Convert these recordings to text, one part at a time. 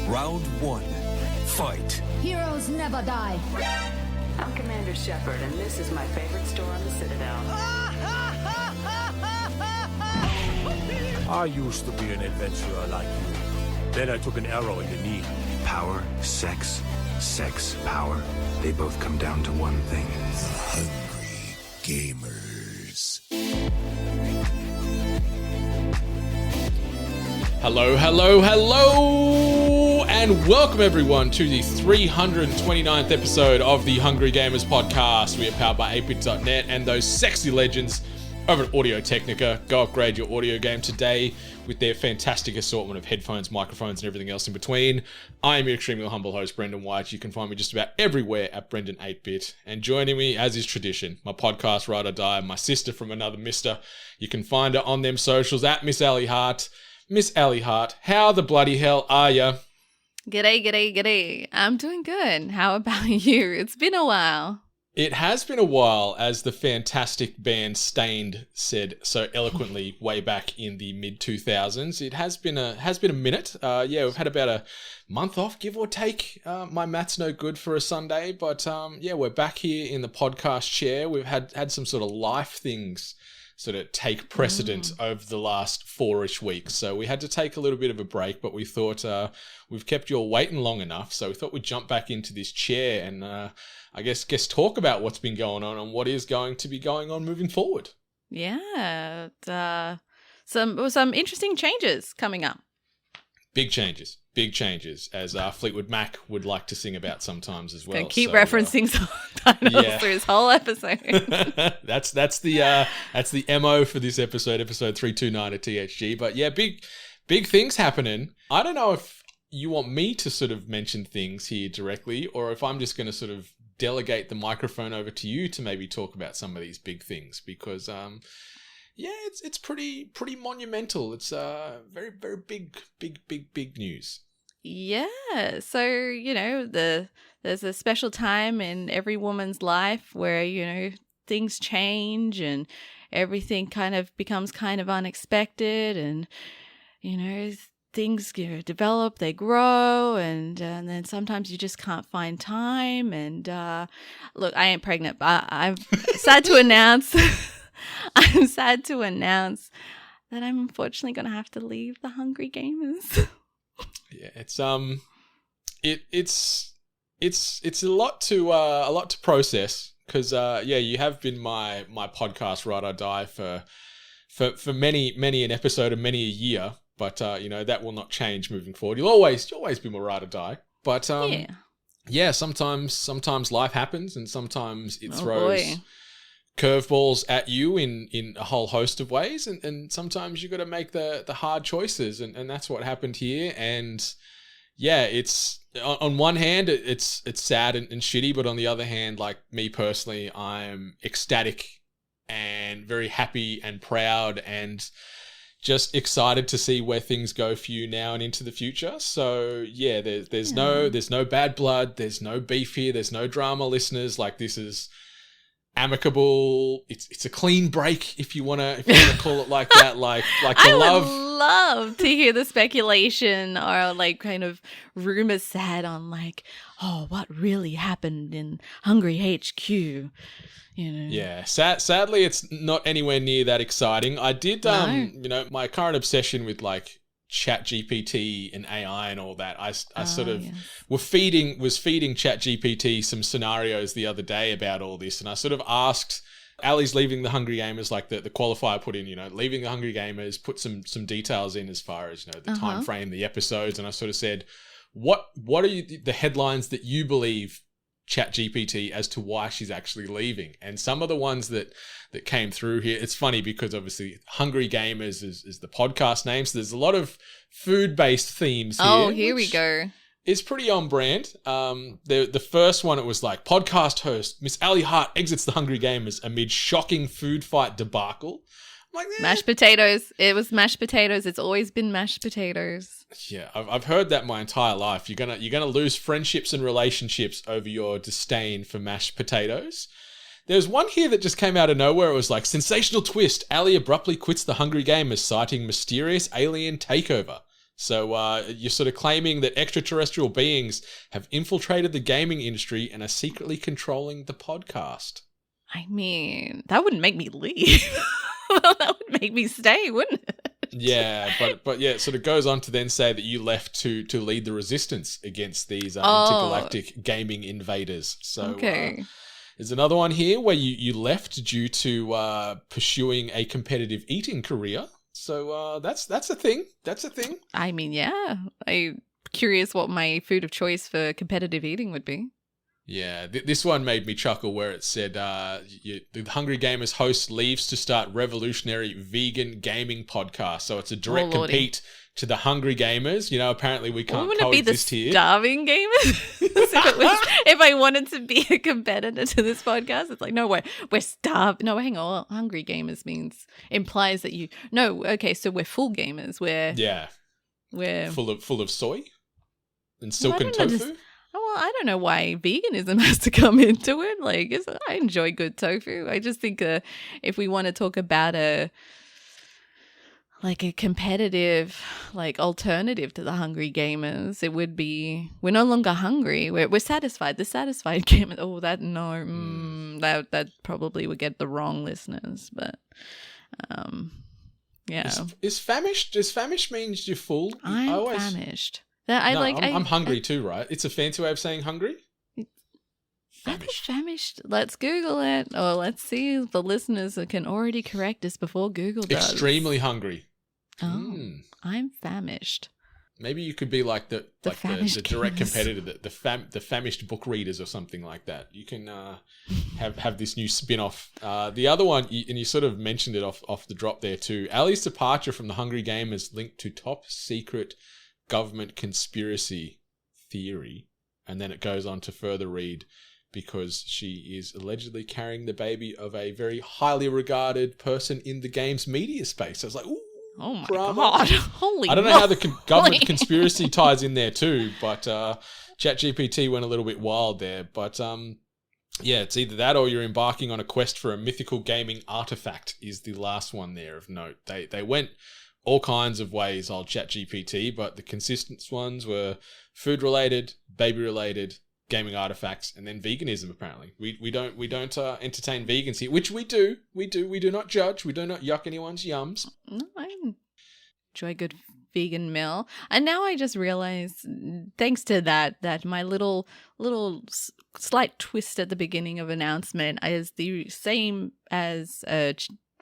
Round one. Fight. Heroes never die. I'm Commander Shepard, and this is my favorite store on the Citadel. I used to be an adventurer like you. Then I took an arrow in the knee. Power, sex, power. They both come down to one thing. The Hungry Gamers. Hello, and welcome everyone to the 329th episode of the Hungry Gamers podcast. We are powered by ATEBIT.net and those sexy legends over at Audio Technica. Go upgrade your audio game today with their fantastic assortment of headphones, microphones, and everything else in between. I am your extremely humble host, Brendan White. You can find me just about everywhere at Brendan 8-Bit. And joining me, as is tradition, my podcast, Ride or Die, my sister from another mister. You can find her on them socials at Miss Allie Hart. Miss Allie Hart, how the bloody hell are ya? G'day. I'm doing good. How about you? It's been a while. It has been a while, as the fantastic band Stained said so eloquently way back in the mid-2000s. It has been a minute. We've had about a month off, give or take. My math's no good for a Sunday, but we're back here in the podcast chair. We've had some sort of life things sort of take precedent over the last 4-ish weeks. So we had to take a little bit of a break, but we thought we've kept you all waiting long enough. So we thought we'd jump back into this chair and I guess talk about what's been going on and what is going to be going on moving forward. Yeah, some interesting changes coming up. Big changes, as Fleetwood Mac would like to sing about sometimes as well. Gonna keep referencing titles through his whole episode. that's the MO for this episode 329 of THG. But yeah, big things happening. I don't know if you want me to sort of mention things here directly, or if I'm just going to sort of delegate the microphone over to you to maybe talk about some of these big things, because it's pretty monumental. It's very big news. Yeah, so there's a special time in every woman's life where things change and everything kind of becomes kind of unexpected, and things develop, they grow, and then sometimes you just can't find time. And look, I ain't pregnant, but I'm sad to announce. I'm sad to announce that I'm unfortunately going to have to leave the Hungry Gamers. Yeah, it's a lot to process, because you have been my podcast Ride or Die for many an episode and many a year, but that will not change moving forward. You'll always be my Ride or Die, but sometimes life happens, and sometimes it throws curveballs at you in a whole host of ways, and sometimes you got to make the hard choices, and that's what happened here. And it's on one hand it's sad and shitty, but on the other hand, like me personally, I'm ecstatic and very happy and proud and just excited to see where things go for you now and into the future. So there's no bad blood, there's no beef here, there's no drama, listeners. Like, this is amicable. It's a clean break, if you wanna call it like that. Like I would love to hear the speculation or like kind of rumors said on like, oh, what really happened in Hungry HQ. Yeah, sadly, it's not anywhere near that exciting. I did, my current obsession with like ChatGPT and AI and all that. was feeding ChatGPT some scenarios the other day about all this, and I sort of asked. Ali's leaving the Hungry Gamers, like the qualifier put in, leaving the Hungry Gamers, put some details in as far as the time frame, the episodes, and I sort of said, what are the headlines that you believe ChatGPT as to why she's actually leaving? And some of the ones that came through here, it's funny because obviously Hungry Gamers is the podcast name, so there's a lot of food-based themes here. Oh, here we go. It's pretty on brand. The first one, it was like, podcast host Miss Allie Hart exits the Hungry Gamers amid shocking food fight debacle. I'm like, mashed potatoes. It was mashed potatoes. It's always been mashed potatoes. Yeah, I've heard that my entire life. You're gonna lose friendships and relationships over your disdain for mashed potatoes. There's one here that just came out of nowhere. It was like, sensational twist. Allie abruptly quits the Hungry Gamers, citing mysterious alien takeover. So you're sort of claiming that extraterrestrial beings have infiltrated the gaming industry and are secretly controlling the podcast. I mean, that wouldn't make me leave. That would make me stay, wouldn't it? Yeah, but yeah, it sort of goes on to then say that you left to lead the resistance against these intergalactic gaming invaders. So there's another one here where you left due to pursuing a competitive eating career. So that's a thing. That's a thing. I mean, yeah. I'm curious what my food of choice for competitive eating would be. Yeah, this one made me chuckle where it said the Hungry Gamers host leaves to start revolutionary vegan gaming podcast. So it's a direct compete to the Hungry Gamers. You know, apparently we can't coexist here. Wouldn't it be the starving gamers? if I wanted to be a competitor to this podcast, it's like, no, we're starved. No, hang on. Hungry Gamers implies that you... No, okay, so we're full gamers. We're full of soy and silken tofu. Well, I don't know why veganism has to come into it. Like, I enjoy good tofu. I just think if we want to talk about a competitive, alternative to the Hungry Gamers, it would be we're no longer hungry. We're satisfied. The satisfied gamers. Oh, that probably would get the wrong listeners. But, yeah. Is famished? Does famished means you're full? I'm famished. I'm hungry too, right? It's a fancy way of saying hungry. Famished. Let's Google it, or let's see if the listeners can already correct us before Google does. Extremely hungry. Oh, I'm famished. Maybe you could be like the direct competitor, the famished book readers or something like that. You can have this new spin-off. The other one, and you sort of mentioned it off the drop there too. Ali's departure from the Hungry Gamers linked to top secret government conspiracy theory, and then it goes on to further read because she is allegedly carrying the baby of a very highly regarded person in the games media space. I was like, ooh, oh my drama. God, holy! I don't know how the government conspiracy ties in there too, but ChatGPT went a little bit wild there. But yeah, it's either that or you're embarking on a quest for a mythical gaming artifact. Is the last one there of note? They went all kinds of ways, old ChatGPT, but the consistent ones were food-related, baby-related, gaming artifacts, and then veganism. Apparently, we don't entertain vegans here, which we do. We do not judge. We do not yuck anyone's yums. No, I enjoy a good vegan meal, and now I just realize, thanks to that my little slight twist at the beginning of announcement is the same as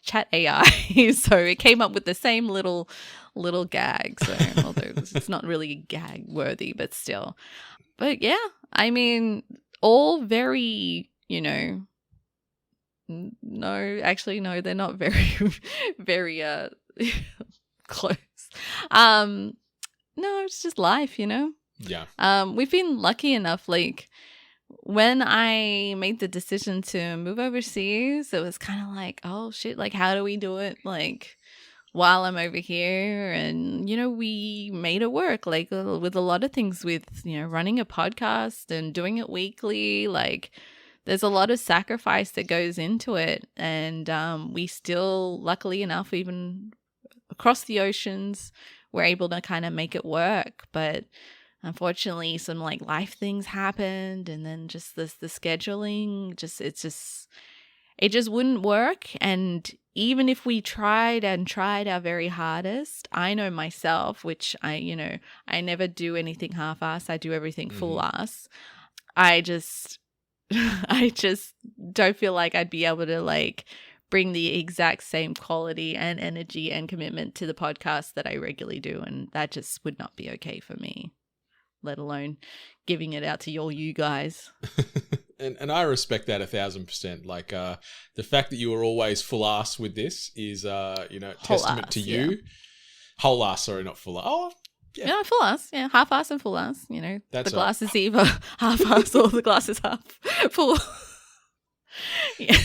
Chat AI, so it came up with the same little gag. So although it's not really gag worthy, but still. But yeah, I mean, all very, no, actually no, they're not very very close. No, it's just life, Yeah. We've been lucky enough, when I made the decision to move overseas, it was kind of like, oh shit, how do we do it while I'm over here? And we made it work with a lot of things, with running a podcast and doing it weekly. There's a lot of sacrifice that goes into it, and we still, luckily enough, even across the oceans, we're able to kind of make it work. But unfortunately, some life things happened, and then just the scheduling, it just wouldn't work. And even if we tried our very hardest, I know myself, which I never do anything half-ass. I do everything full-ass. I just don't feel like I'd be able to bring the exact same quality and energy and commitment to the podcast that I regularly do, and that just would not be okay for me, let alone giving it out to all you guys. and I respect that 1,000%. The fact that you were always full ass with this is, testament to you. Yeah. Whole ass, sorry, not full ass. Oh, yeah. Yeah, full ass. Yeah, half ass and full ass. That's the glass is either half ass or the glass is half full. Yeah.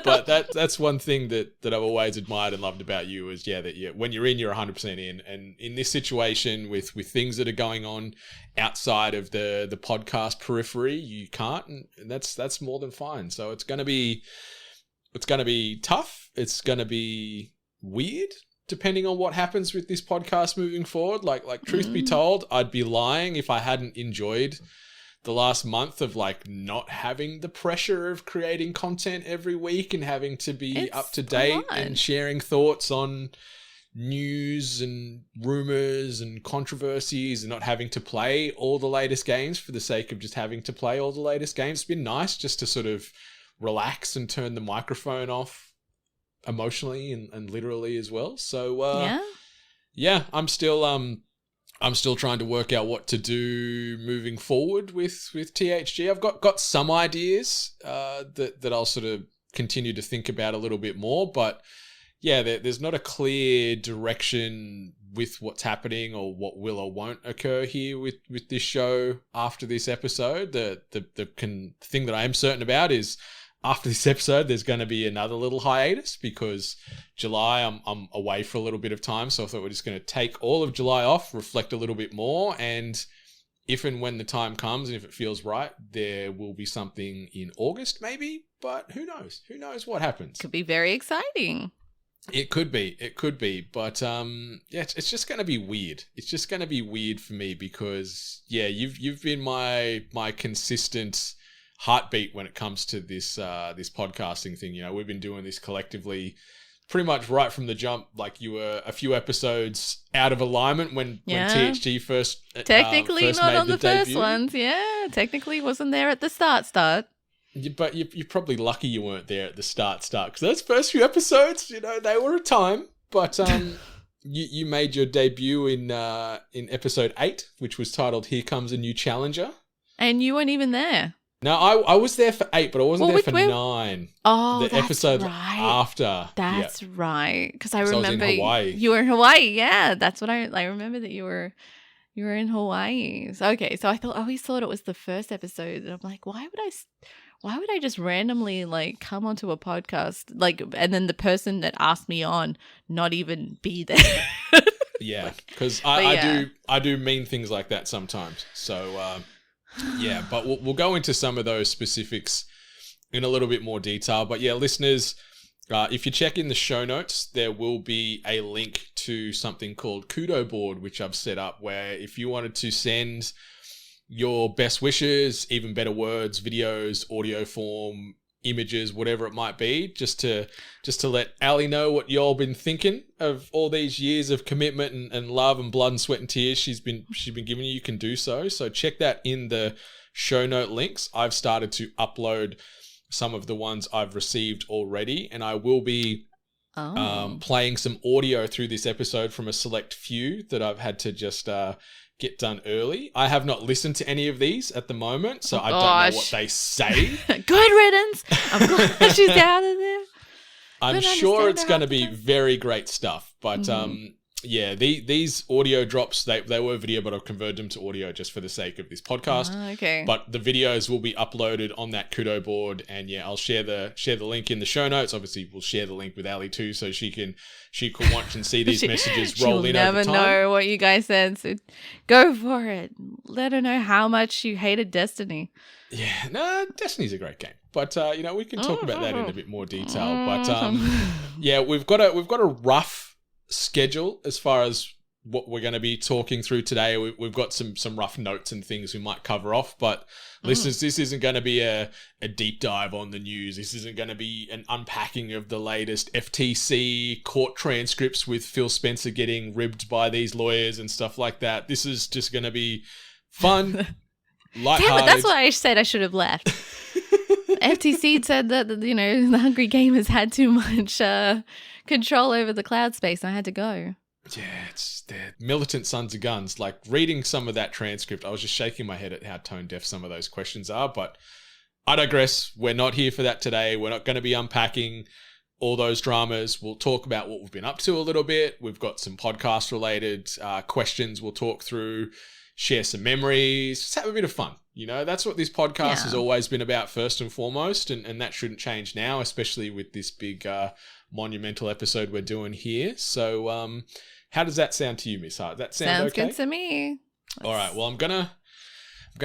But that's one thing that I've always admired and loved about you is, that when you're in, you're 100% in. And in this situation with things that are going on outside of the podcast periphery, you can't, and that's more than fine. So it's going to be tough. It's going to be weird, depending on what happens with this podcast moving forward. Like truth be told, I'd be lying if I hadn't enjoyed the last month of like not having the pressure of creating content every week and having to be up to date and sharing thoughts on news and rumors and controversies and not having to play all the latest games for the sake of just having to play all the latest games. It's been nice just to sort of relax and turn the microphone off emotionally and literally as well. So yeah, I'm still trying to work out what to do moving forward with THG. I've got some ideas that I'll sort of continue to think about a little bit more, but yeah, there's not a clear direction with what's happening or what will or won't occur here with this show after this episode. The thing that I am certain about is after this episode, there's going to be another little hiatus because July, I'm away for a little bit of time. So I thought we're just going to take all of July off, reflect a little bit more. And if and when the time comes and if it feels right, there will be something in August maybe. But who knows? Who knows what happens? Could be very exciting. It could be. But yeah, it's just going to be weird. It's just going to be weird for me because, yeah, you've been my consistent heartbeat when it comes to this podcasting thing. You know, we've been doing this collectively pretty much right from the jump. Like you were a few episodes out of alignment when THG first technically first not made on the debut. first ones. Yeah, technically wasn't there at the start. But you're probably lucky you weren't there at the start because those first few episodes, you know, they were a time. But you made your debut in episode 8, which was titled "Here Comes a New Challenger," and you weren't even there. No, I was there for 8, but I wasn't there for 9. Oh, the that's episode right. after. That's right. Because I So remember I was in Hawaii. You were in Hawaii. Yeah, that's what I remember that you were in Hawaii. So, okay, so I always thought it was the first episode, and I'm like, why would I just randomly like come onto a podcast like, and then the person that asked me on not even be there? Yeah, because I do mean things like that sometimes. So. Yeah, but we'll go into some of those specifics in a little bit more detail. But yeah, listeners, if you check in the show notes, there will be a link to something called Kudo Board, which I've set up, where if you wanted to send your best wishes, even better words, videos, audio form, images, whatever it might be, just to let Ali know what y'all been thinking of all these years of commitment and love and blood and sweat and tears she's been giving you can do so. So check that in the show note links. I've started to upload some of the ones I've received already, and I will be playing some audio through this episode from a select few that I've had to just get done early. I have not listened to any of these at the moment, so I don't know what they say. Good riddance. I'm glad she's out of there. I'm sure it's going to be very great stuff, but yeah, these audio drops, they were video, but I've converted them to audio just for the sake of this podcast. Okay. But the videos will be uploaded on that Kudo board, and yeah, I'll share the link in the show notes. Obviously, we'll share the link with Ali too, so she can watch and see these messages roll in over time. She'll never know what you guys said, so go for it. Let her know how much you hated Destiny. Yeah, no, Destiny's a great game, but you know, we can talk about that in a bit more detail. But yeah, we've got a rough schedule as far as what we're going to be talking through today. We've got some rough notes and things we might cover off, but listeners, this isn't going to be a deep dive on the news. This isn't going to be an unpacking of the latest FTC court transcripts with Phil Spencer getting ribbed by these lawyers and stuff like that. This is just going to be fun, lighthearted. Damn it, that's why I said I should have left. FTC said that, you know, the Hungry Gamers had too much control over the cloud space, and I had to go. Yeah, they're militant sons of guns. Like, reading some of that transcript, I was just shaking my head at how tone deaf some of those questions are, but I digress. We're not here for that today. We're not going to be unpacking all those dramas. We'll talk about what we've been up to a little bit. We've got some podcast-related questions we'll talk through, share some memories, just have a bit of fun. You know, that's what this podcast has always been about first and foremost, and that shouldn't change now, especially with this big monumental episode we're doing here. So how does that sound to you, Miss Hart? That sound okay? Sounds good to me. All right, well, I'm gonna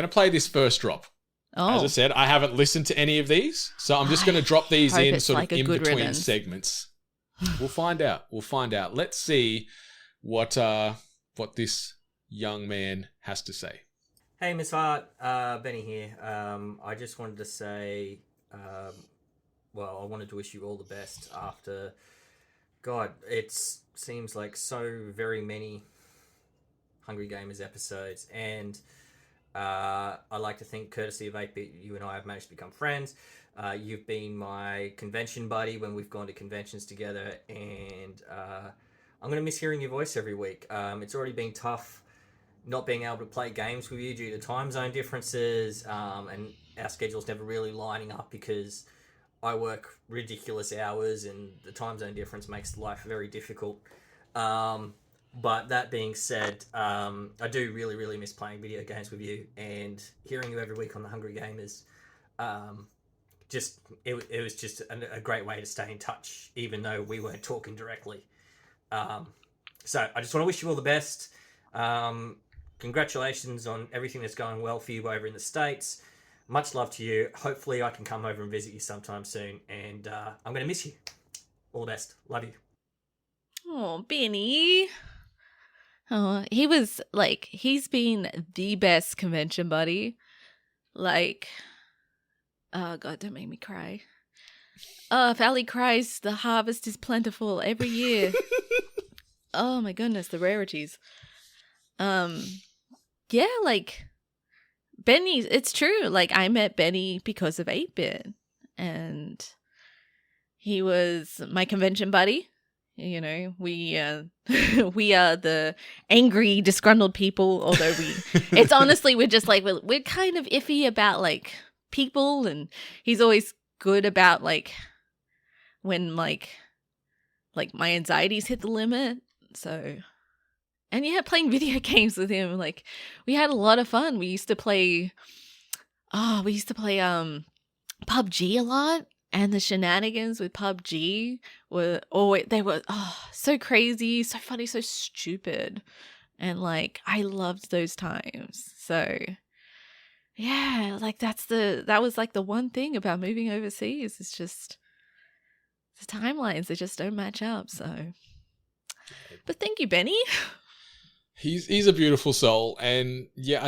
play this first drop. Oh. As I said, I haven't listened to any of these, so I'm just going to drop these in sort of in between segments. We'll find out. Let's see what this young man has to say. Hey, Miss Hart, Benny here. I just wanted to say, I wanted to wish you all the best after, God, it seems like so very many Hungry Gamers episodes, and I like to think, courtesy of 8-Bit, you and I have managed to become friends. You've been my convention buddy when we've gone to conventions together, and I'm going to miss hearing your voice every week. It's already been tough not being able to play games with you due to time zone differences, and our schedules never really lining up because I work ridiculous hours and the time zone difference makes life very difficult. But that being said, I do really, really miss playing video games with you, and hearing you every week on the Hungry Gamers. It was just a great way to stay in touch, even though we weren't talking directly. So I just want to wish you all the best. Congratulations on everything that's going well for you over in the States. Much love to you. Hopefully I can come over and visit you sometime soon, and I'm going to miss you. All the best. Love you. Oh, Benny. Oh, he's been the best convention buddy. Like, oh God, don't make me cry. Oh, if Ali cries, the harvest is plentiful every year. Oh my goodness, the rarities. Yeah, like, Benny, it's true. Like, I met Benny because of 8-Bit, and he was my convention buddy. You know, we we are the angry, disgruntled people, although it's honestly, we're just like, we're kind of iffy about like people, and he's always good about like when like my anxieties hit the limit. So, and yeah, playing video games with him, like we had a lot of fun. We used to play PUBG a lot. And the shenanigans with PUBG were so crazy, so funny, so stupid. And like, I loved those times. So yeah, like that was like the one thing about moving overseas. It's just the timelines, they just don't match up. So, but thank you, Benny. He's a beautiful soul. And yeah,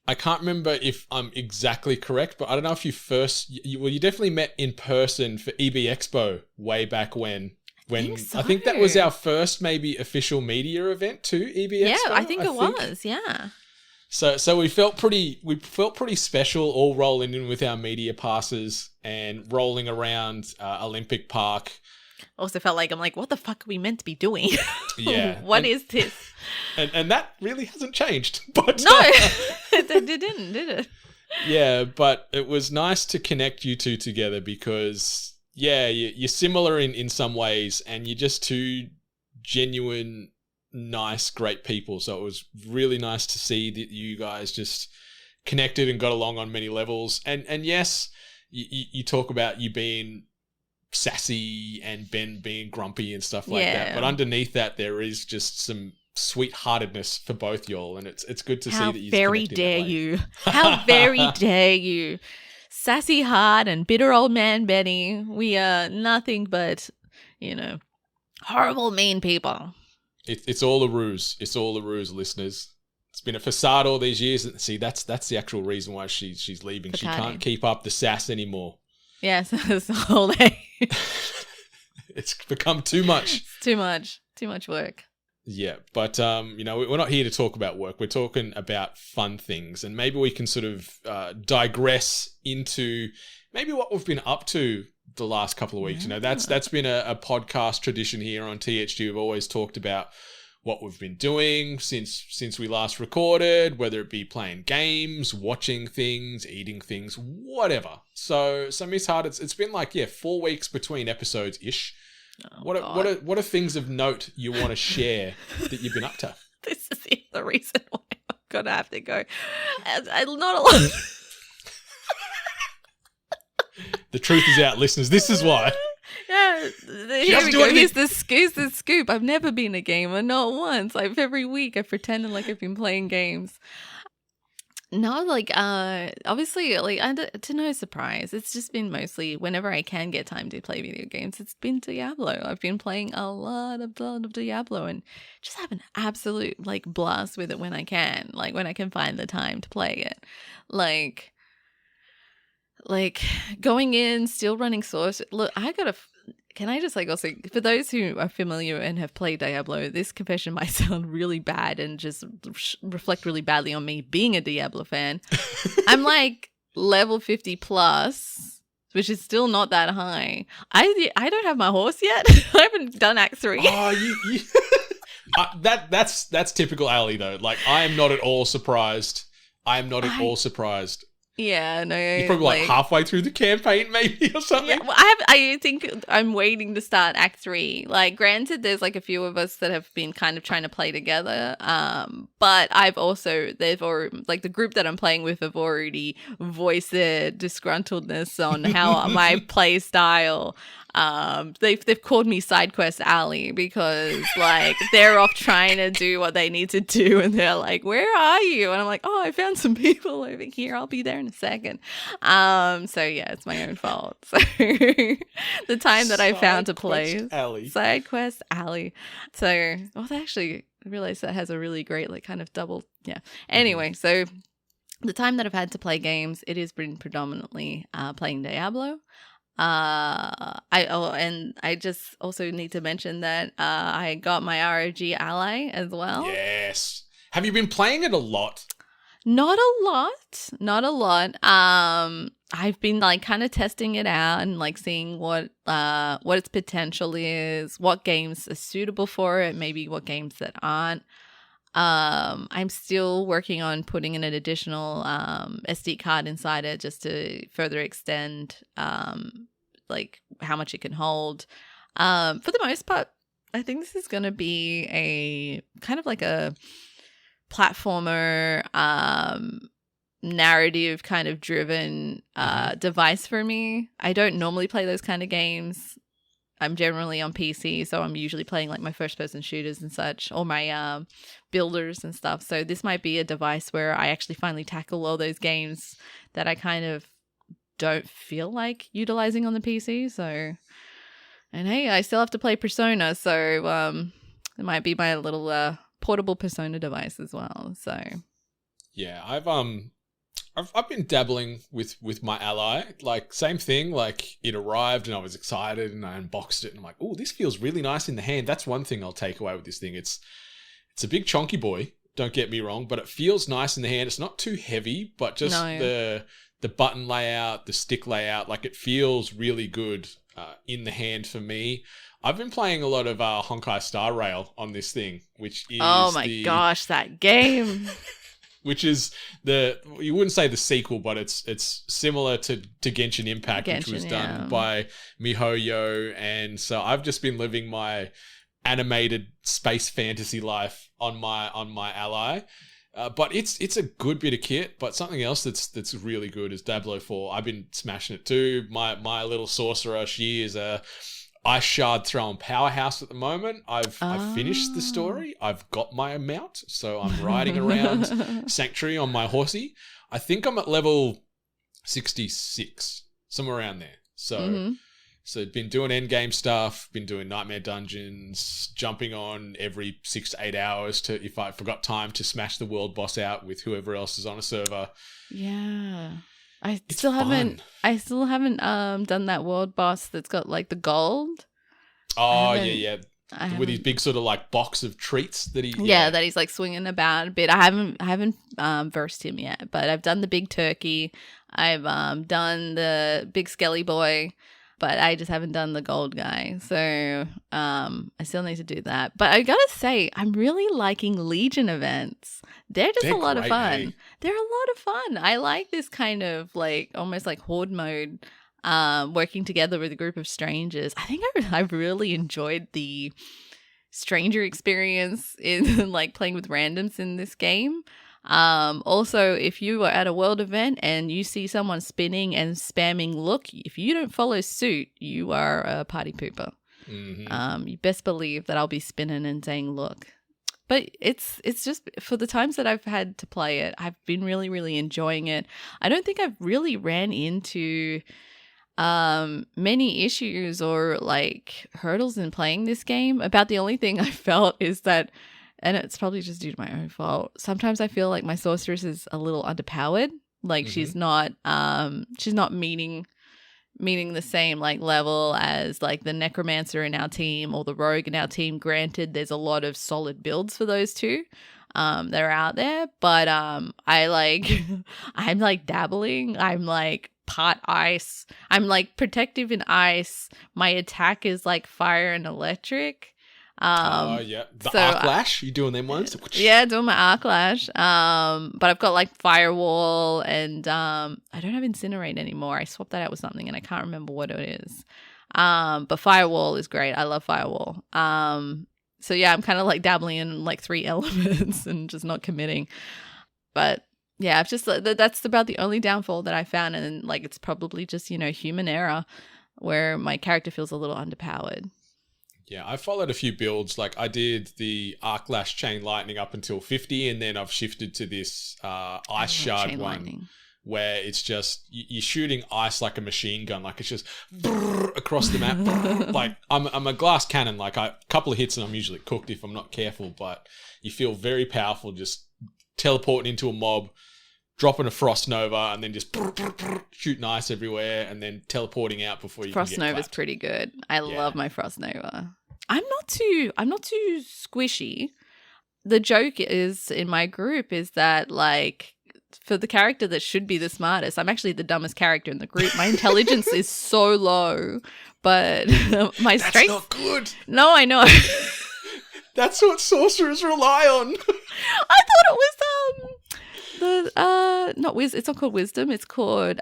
I can't remember if I'm exactly correct, but I don't know if you definitely met in person for EB Expo way back when. I think that was our first maybe official media event too, EB Expo. Yeah, I think it was, yeah. So we felt pretty special, all rolling in with our media passes and rolling around Olympic Park. Also felt like, I'm like, what the fuck are we meant to be doing? Yeah. What is this? And that really hasn't changed. But no, it didn't, did it? Yeah, but it was nice to connect you two together because, yeah, you're similar in some ways, and you're just two genuine, nice, great people. So it was really nice to see that you guys just connected and got along on many levels. And yes, you talk about you being sassy and Ben being grumpy and stuff like that, but underneath that there is just some sweetheartedness for both y'all, and it's good to see that you. How very dare you! How very dare you! Sassy heart and bitter old man Benny. We are nothing but, horrible, mean people. It's all a ruse. It's all a ruse, listeners. It's been a facade all these years. See, that's the actual reason why she's leaving. She can't keep up the sass anymore. Yes, that's the whole day. It's become too much. It's too much. Too much work. Yeah, but we're not here to talk about work. We're talking about fun things, and maybe we can sort of digress into maybe what we've been up to the last couple of weeks. That's been a podcast tradition here on THG. We've always talked about what we've been doing since we last recorded, whether it be playing games, watching things, eating things, whatever. So Miss Hart, it's been like 4 weeks between episodes ish. Oh, what are things of note you want to share that you've been up to? This is the other reason why I'm gonna have to go. I'm not a lot. The truth is out, listeners. This is why. Yeah, here we go. Here's the scoop. I've never been a gamer, not once. Every week I've pretended like I've been playing games. No, like, obviously, like, to no surprise, it's just been mostly whenever I can get time to play video games, it's been Diablo. I've been playing a lot of Diablo and just have an absolute, like, blast with it when I can, like, when I can find the time to play it. Like going in, still running source. Look, can I just, like, also, for those who are familiar and have played Diablo, this confession might sound really bad and just reflect really badly on me being a Diablo fan. I'm like level 50 plus, which is still not that high. I don't have my horse yet. I haven't done Act 3. Oh, you that's typical Ali though. Like, I am not at all surprised. Yeah, no. You're probably like halfway through the campaign, maybe, or something. Yeah, well, I think I'm waiting to start Act 3. Like, granted, there's like a few of us that have been kind of trying to play together. But they've already, like, the group that I'm playing with have already voiced their disgruntledness on how my play style. They've called me Side Quest Alley because, like, they're off trying to do what they need to do, and they're like, "Where are you?" And I'm like, "Oh, I found some people over here. I'll be there in a second." So yeah, it's my own fault. So the time that I found to play Side Quest Alley. So I actually realized that has a really great, like, kind of double. Yeah. Anyway, so the time that I've had to play games, it has been predominantly playing Diablo. I just also need to mention that I got my ROG Ally as well. Yes. Have you been playing it a lot? Not a lot. I've been, like, kind of testing it out and, like, seeing what its potential is, what games are suitable for it, maybe what games that aren't. I'm still working on putting in an additional SD card inside it just to further extend like how much it can hold. For the most part, I think this is going to be a kind of like a platformer, narrative kind of driven device for me. I don't normally play those kind of games. I'm generally on PC, so I'm usually playing, like, my first-person shooters and such, or my builders and stuff. So this might be a device where I actually finally tackle all those games that I kind of don't feel like utilizing on the PC. So, and hey, I still have to play Persona, so it might be my little portable Persona device as well. So, yeah, I've been dabbling with my Ally. Like, same thing. Like, it arrived and I was excited and I unboxed it and I'm like, oh, this feels really nice in the hand. That's one thing I'll take away with this thing. It's a big chonky boy. Don't get me wrong, but it feels nice in the hand. It's not too heavy, but just the button layout, the stick layout, like, it feels really good in the hand for me. I've been playing a lot of Honkai Star Rail on this thing, which is gosh, that game. Which is you wouldn't say the sequel, but it's similar to Genshin Impact, which was done by MiHoYo, and so I've just been living my animated space fantasy life on my Ally. But it's a good bit of kit. But something else that's really good is Diablo 4. I've been smashing it too. My little sorcerer, she is a ice shard throwing powerhouse at the moment. I've finished the story. I've got my mount, so I'm riding around Sanctuary on my horsey. I think I'm at level 66, somewhere around there. So So been doing endgame stuff, been doing nightmare dungeons, jumping on every 6 to 8 hours to, if I forgot time, to smash the world boss out with whoever else is on a server. Yeah. I still haven't done that world boss that's got, like, the gold. Oh, yeah. With his big sort of, like, box of treats that he... Yeah, that he's, like, swinging about a bit. I haven't versed him yet, but I've done the big turkey. I've done the big skelly boy, but I just haven't done the gold guy. So I still need to do that. But I gotta say, I'm really liking Legion events. They're a lot of fun. Hey? They're a lot of fun. I like this kind of, like, almost like horde mode, working together with a group of strangers. I think I've really enjoyed the stranger experience in, like, playing with randoms in this game. Also, if you are at a world event and you see someone spinning and spamming look, if you don't follow suit, you are a party pooper. You best believe that I'll be spinning and saying look. but it's just for the times that I've had to play it, I've been really, really enjoying it. I don't think I've really ran into many issues or like hurdles in playing this game. About the only thing I felt is that, and it's probably just due to my own fault, sometimes I feel like my sorceress is a little underpowered. Like she's not meeting the same like level as like the necromancer in our team or the rogue in our team. Granted, there's a lot of solid builds for those two that are out there, but I like I'm like dabbling. I'm like part ice. I'm like protective in ice. My attack is like fire and electric. The arc lash, you doing them ones? Yeah, doing my arc lash. But I've got like firewall and I don't have incinerate anymore. I swapped that out with something and I can't remember what it is. But firewall is great. I love firewall. So yeah, I'm kind of like dabbling in like 3 elements and just not committing. But yeah, I've just that's about the only downfall that I found, and like it's probably just, you know, human error where my character feels a little underpowered. Yeah, I followed a few builds. Like I did the Arc Lash Chain Lightning up until 50, and then I've shifted to this Ice Shard one, lightning, where it's just you're shooting ice like a machine gun. Like it's just across the map. Like I'm a glass cannon. Like a couple of hits and I'm usually cooked if I'm not careful. But you feel very powerful just teleporting into a mob, dropping a Frost Nova, and then just shooting ice everywhere, and then teleporting out before you Frost can get Nova's clapped. pretty good. I love my Frost Nova. I'm not too squishy. The joke is in my group is that like for the character that should be the smartest, I'm actually the dumbest character in the group. My intelligence is so low, but my strength. That's not good. No, I know. That's what sorcerers rely on. I thought it was not wisdom. It's not called wisdom. It's called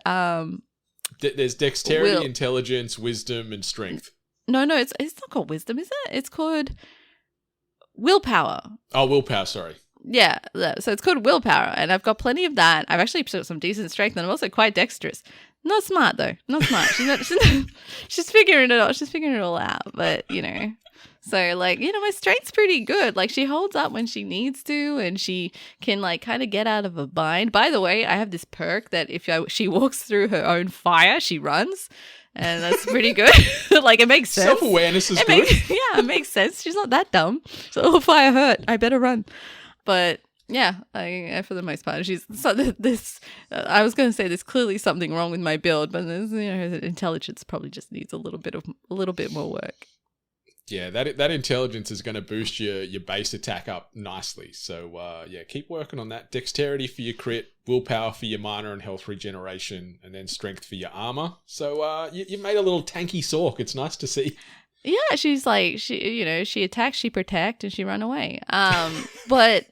There's dexterity, intelligence, wisdom, and strength. No, it's not called wisdom, is it? It's called willpower. Oh, willpower. Sorry. Yeah, so it's called willpower, and I've got plenty of that. I've actually got some decent strength, and I'm also quite dexterous. Not smart though. Not smart. She's figuring it out. She's figuring it all out. But you know, so like you know, my strength's pretty good. Like she holds up when she needs to, and she can like kind of get out of a bind. By the way, I have this perk that if she walks through her own fire, she runs. And that's pretty good. Like it makes sense. Self-awareness is good. It makes sense. She's not that dumb. So, oh, fire hurt. I better run. But yeah, I for the most part, she's so this. I was going to say there's clearly something wrong with my build, but there's, you know, intelligence probably just needs a little bit more work. Yeah, that intelligence is going to boost your base attack up nicely. So yeah, keep working on that. Dexterity for your crit, willpower for your mana and health regeneration, and then strength for your armor. So you've made a little tanky Sork. It's nice to see. Yeah, she's like she attacks, she protect, and she run away. But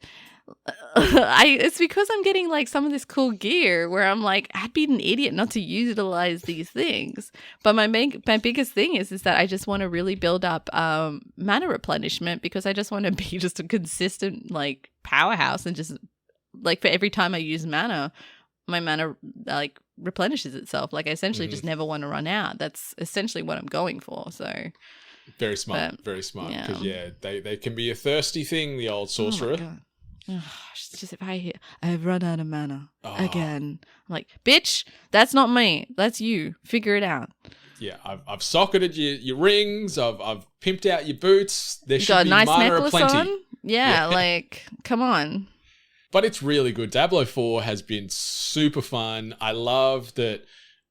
it's because I'm getting like some of this cool gear where I'm like, I'd be an idiot not to utilize these things. But my biggest thing is that I just want to really build up mana replenishment, because I just want to be just a consistent like powerhouse, and just like for every time I use mana, my mana like replenishes itself. Like I essentially just never want to run out. That's essentially what I'm going for. So very smart, because they can be a thirsty thing, the old sorcerer. It's just if I've run out of mana again. I'm like, bitch, that's not me. That's you. Figure it out. Yeah, I've socketed your rings. I've pimped out your boots. There should got be a nice mana necklace aplenty. on. Yeah, like come on. But it's really good. Diablo 4 has been super fun. I love that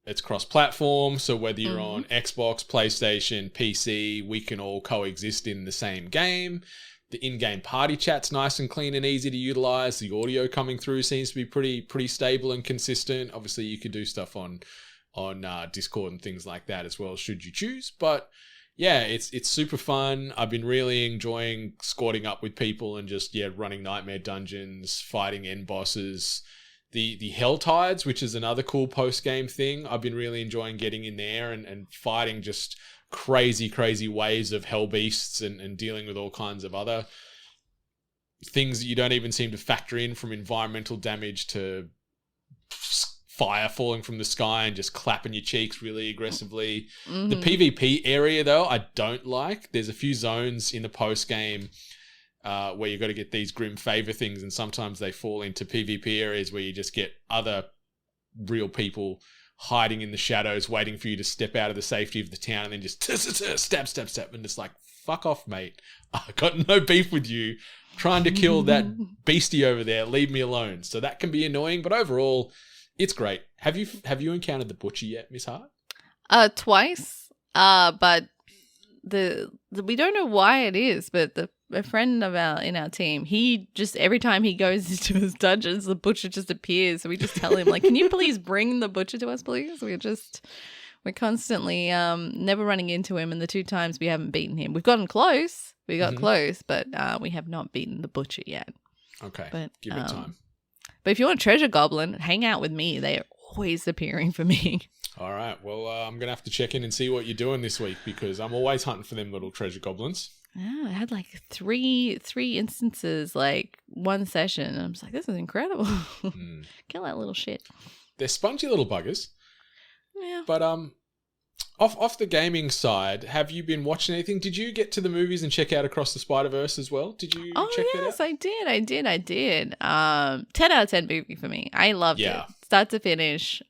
it's cross-platform. So whether you're on Xbox, PlayStation, PC, we can all coexist in the same game. The in-game party chat's nice and clean and easy to utilize. The audio coming through seems to be pretty stable and consistent. Obviously, you could do stuff on Discord and things like that as well, should you choose. But yeah, it's super fun. I've been really enjoying squatting up with people and just running nightmare dungeons, fighting end bosses. The Hell Tides, which is another cool post-game thing. I've been really enjoying getting in there and fighting just crazy waves of hell beasts and dealing with all kinds of other things that you don't even seem to factor in, from environmental damage to fire falling from the sky and just clapping your cheeks really aggressively. The PvP area though, I don't like. There's a few zones in the post game where you've got to get these grim favor things, and sometimes they fall into PvP areas where you just get other real people hiding in the shadows, waiting for you to step out of the safety of the town, and then just stab, and it's like, fuck off, mate. I got no beef with you. Trying to kill that beastie over there. Leave me alone. So that can be annoying, but overall, it's great. Have you encountered the butcher yet, Miss Hart? Twice. But we don't know why it is, but a friend of in our team, he just, every time he goes into his dungeons, the butcher just appears. So we just tell him, like, can you please bring the butcher to us, please? We're constantly never running into him, and the 2 times we haven't beaten him. We've gotten close. We got close, but we have not beaten the butcher yet. Okay, but, give it time. But if you want a treasure goblin, hang out with me. They are always appearing for me. All right. Well, I'm going to have to check in and see what you're doing this week, because I'm always hunting for them little treasure goblins. Yeah, I had like three instances, like one session. And I'm just like, this is incredible. Kill that little shit. They're spongy little buggers. Yeah. But off the gaming side, have you been watching anything? Did you get to the movies and check out Across the Spider-Verse as well? Did you check that out? Yes, I did. 10 out of 10 movie for me. I loved it. Start to finish.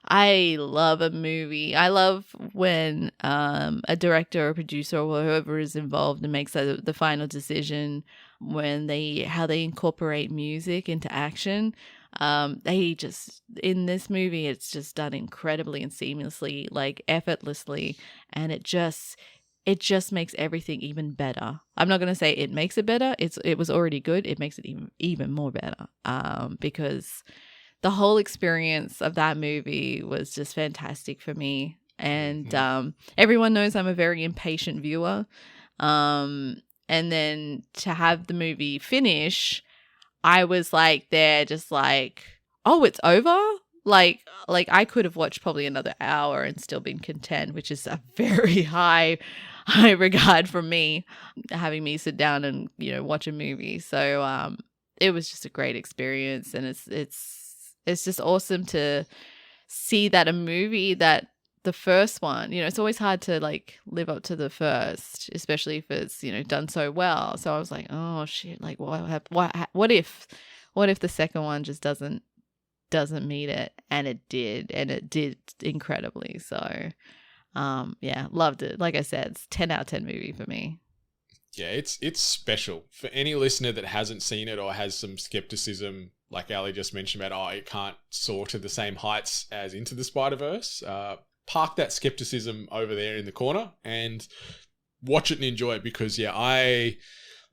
I love a movie. I love when a director or producer or whoever is involved and makes the final decision, when how they incorporate music into action. They just, in this movie, it's just done incredibly and seamlessly, like effortlessly, and it just makes everything even better. I'm not going to say it makes it better. It was already good. It makes it even more better. Because the whole experience of that movie was just fantastic for me. And everyone knows I'm a very impatient viewer. And then to have the movie finish, I was like there just like, oh, it's over? Like I could have watched probably another hour and still been content, which is a very high regard from me, having me sit down and, watch a movie. So it was just a great experience, and it's just awesome to see that a movie that the first one, it's always hard to like live up to the first, especially if it's, done so well. So I was like, oh shit, like what if the second one just doesn't meet it? And it did incredibly. So loved it. Like I said, it's 10 out of 10 movie for me. Yeah, it's special. For any listener that hasn't seen it or has some skepticism, like Ali just mentioned about, it can't soar to the same heights as Into the Spider-Verse, park that skepticism over there in the corner and watch it and enjoy it, because I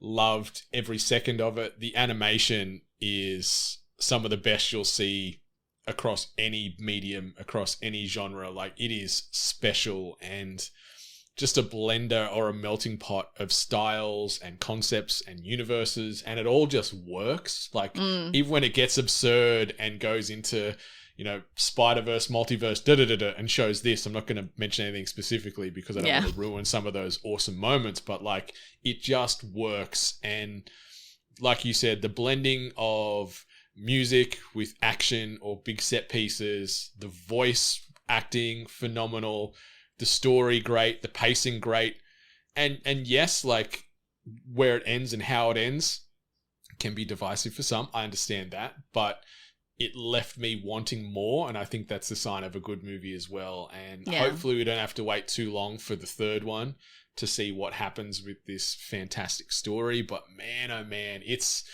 loved every second of it. The animation is some of the best you'll see across any medium, across any genre. Like, it is special and just a blender or a melting pot of styles and concepts and universes, and it all just works. Like, even when it gets absurd and goes into, Spider-Verse, multiverse, and shows this. I'm not going to mention anything specifically because I don't want to ruin some of those awesome moments, but like, it just works. And like you said, the blending of music with action or big set pieces, the voice acting phenomenal, the story great, the pacing great, and yes, like, where it ends and how it ends can be divisive for some. I understand that, but it left me wanting more, and I think that's the sign of a good movie as well. And hopefully we don't have to wait too long for the third one to see what happens with this fantastic story. But man, oh man, it's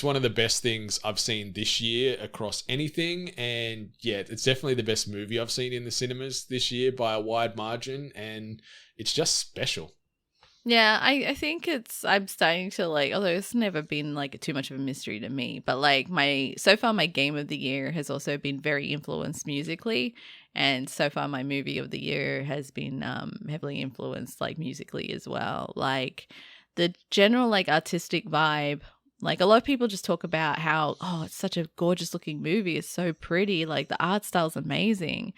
one of the best things I've seen this year across anything. And it's definitely the best movie I've seen in the cinemas this year by a wide margin. And it's just special. Yeah, I think I'm starting to like, although it's never been like too much of a mystery to me, but like so far my game of the year has also been very influenced musically. And so far my movie of the year has been heavily influenced like musically as well. Like the general like artistic vibe. Like, a lot of people just talk about how, it's such a gorgeous looking movie. It's so pretty. Like, the art style's amazing.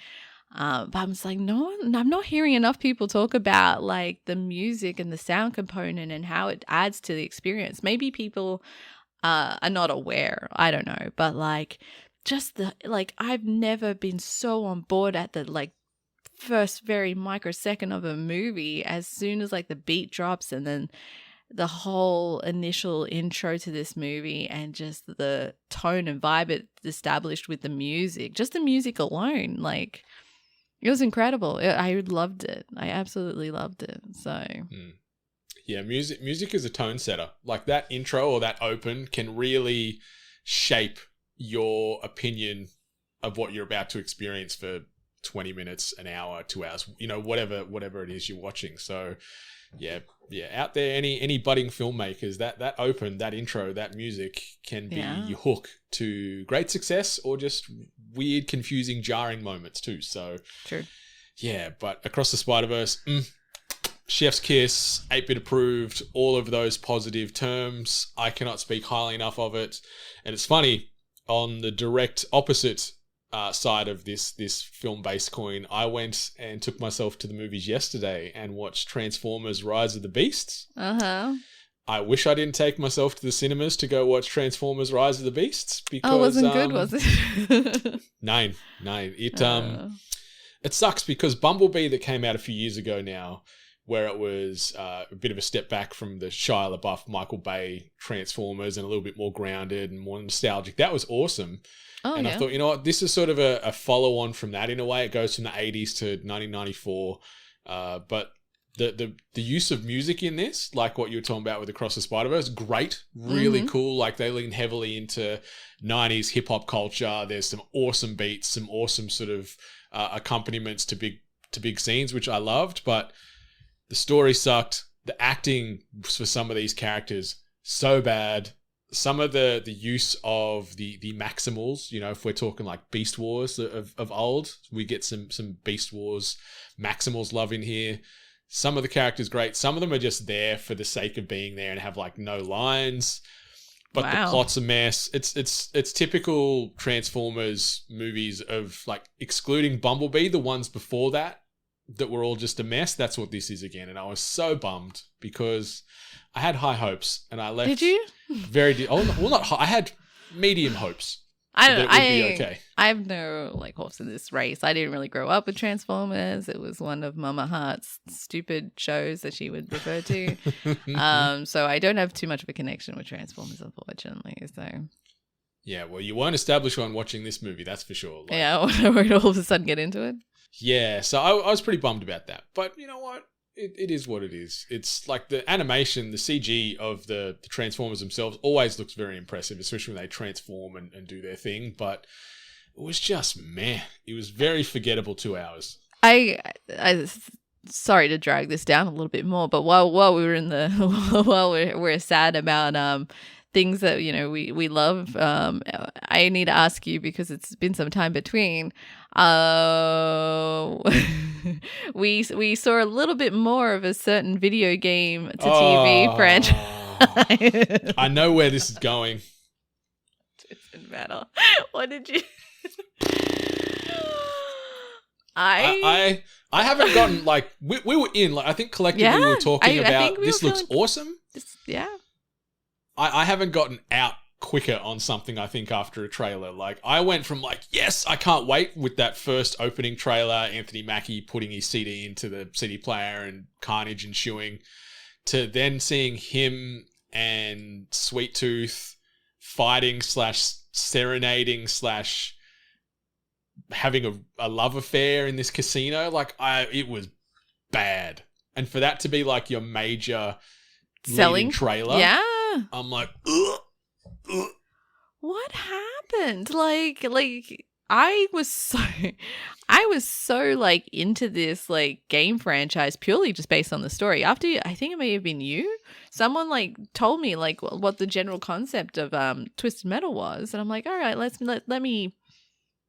But I'm just like, no, I'm not hearing enough people talk about like the music and the sound component and how it adds to the experience. Maybe people are not aware. I don't know. But like, just I've never been so on board at the like first very microsecond of a movie. As soon as like the beat drops and then the whole initial intro to this movie and just the tone and vibe it established with the music, just the music alone, like it was incredible. I loved it. I absolutely loved it. So yeah, music is a tone setter. Like that intro or that open can really shape your opinion of what you're about to experience for 20 minutes, an hour, 2 hours, whatever it is you're watching. So yeah, out there, any budding filmmakers, that open, that intro, that music can be your hook to great success or just weird, confusing, jarring moments too. So true. Yeah, but Across the Spider-Verse, chef's kiss, 8-bit approved, all of those positive terms. I cannot speak highly enough of it. And it's funny, on the direct opposite side of this film-based coin, I went and took myself to the movies yesterday and watched Transformers Rise of the Beasts. I wish I didn't take myself to the cinemas to go watch Transformers Rise of the Beasts because... Oh, it wasn't good, was it? Nine. It sucks because Bumblebee that came out a few years ago now, where it was a bit of a step back from the Shia LaBeouf, Michael Bay Transformers and a little bit more grounded and more nostalgic. That was awesome. I thought, you know what, this is sort of a follow-on from that in a way. It goes from the 80s to 1994. But the use of music in this, like what you were talking about with Across the Spider-Verse, great, really cool. Like they lean heavily into 90s hip-hop culture. There's some awesome beats, some awesome sort of accompaniments to big scenes, which I loved. But the story sucked. The acting for some of these characters, so bad. Some of the use of the Maximals, if we're talking like Beast Wars of old, we get some Beast Wars Maximals love in here. Some of the characters great. Some of them are just there for the sake of being there and have like no lines. But the plot's a mess. It's typical Transformers movies of like excluding Bumblebee, the ones before that were all just a mess. That's what this is again. And I was so bummed because I had high hopes and I left. Did you? Not high. I had medium hopes. I don't know. It would be okay. I have no horse in this race. I didn't really grow up with Transformers. It was one of Mama Hart's stupid shows that she would refer to. So I don't have too much of a connection with Transformers, unfortunately. So yeah, well, you weren't established on watching this movie, that's for sure. Yeah, we'd all of a sudden get into it. Yeah, so I was pretty bummed about that. But you know what? It is what it is. It's like the animation, the CG of the Transformers themselves always looks very impressive, especially when they transform and do their thing. But it was just meh. It was very forgettable 2 hours. I sorry to drag this down a little bit more, but while we were in the while we're sad about things that we love, I need to ask you because it's been some time between. We saw a little bit more of a certain video game to TV franchise. I know where this is going. It doesn't matter. What did you? I haven't gotten like we were in like I think collectively we were talking about this looks awesome. Yeah. I haven't gotten out quicker on something, I think, after a trailer. Like, I went from like, yes, I can't wait with that first opening trailer, Anthony Mackie putting his CD into the CD player and Carnage ensuing, to then seeing him and Sweet Tooth fighting / serenading / having a love affair in this casino. Like, it was bad. And for that to be like your major selling trailer. Yeah. I'm like, ugh. What happened? Like I was so like into this like game franchise purely just based on the story. After I think it may have been you, someone like told me like what the general concept of Twisted Metal was, and I'm like, all right, let me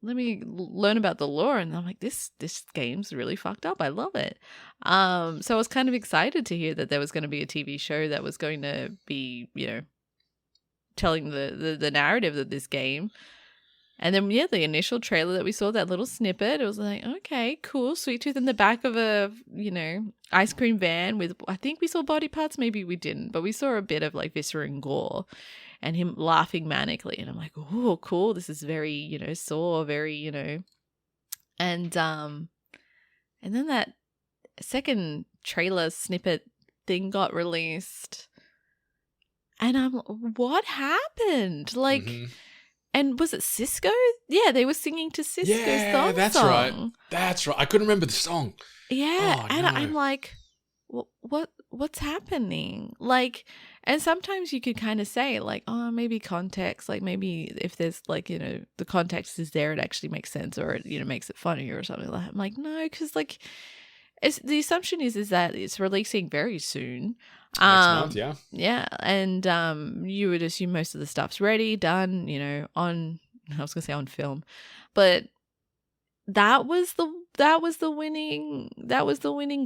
learn about the lore. And I'm like, this game's really fucked up. I love it. So I was kind of excited to hear that there was going to be a TV show that was going to be, telling the narrative of this game. And then, the initial trailer that we saw, that little snippet, it was like, okay, cool. Sweet Tooth in the back of a, ice cream van with, I think we saw body parts. Maybe we didn't, but we saw a bit of like viscera and gore and him laughing manically. And I'm like, oh, cool. This is very, Saw, very, and then that second trailer snippet thing got released. And I'm like, what happened? Like, and was it Cisco? Yeah, they were singing to Cisco's Yeah, song. that's right. That's right. I couldn't remember the song. Yeah, Oh, and no. I'm like, what's happening? Like, and sometimes you could kind of say like, oh, maybe context, like maybe if there's like, you know, the context is there, it actually makes sense, or it, you know, makes it funnier or something like that. I'm like, no, because like, the assumption is that it's releasing very soon. Next month, yeah. Yeah, and you would assume most of the stuff's ready, done, you know, on, I was gonna say on film, but that was the winning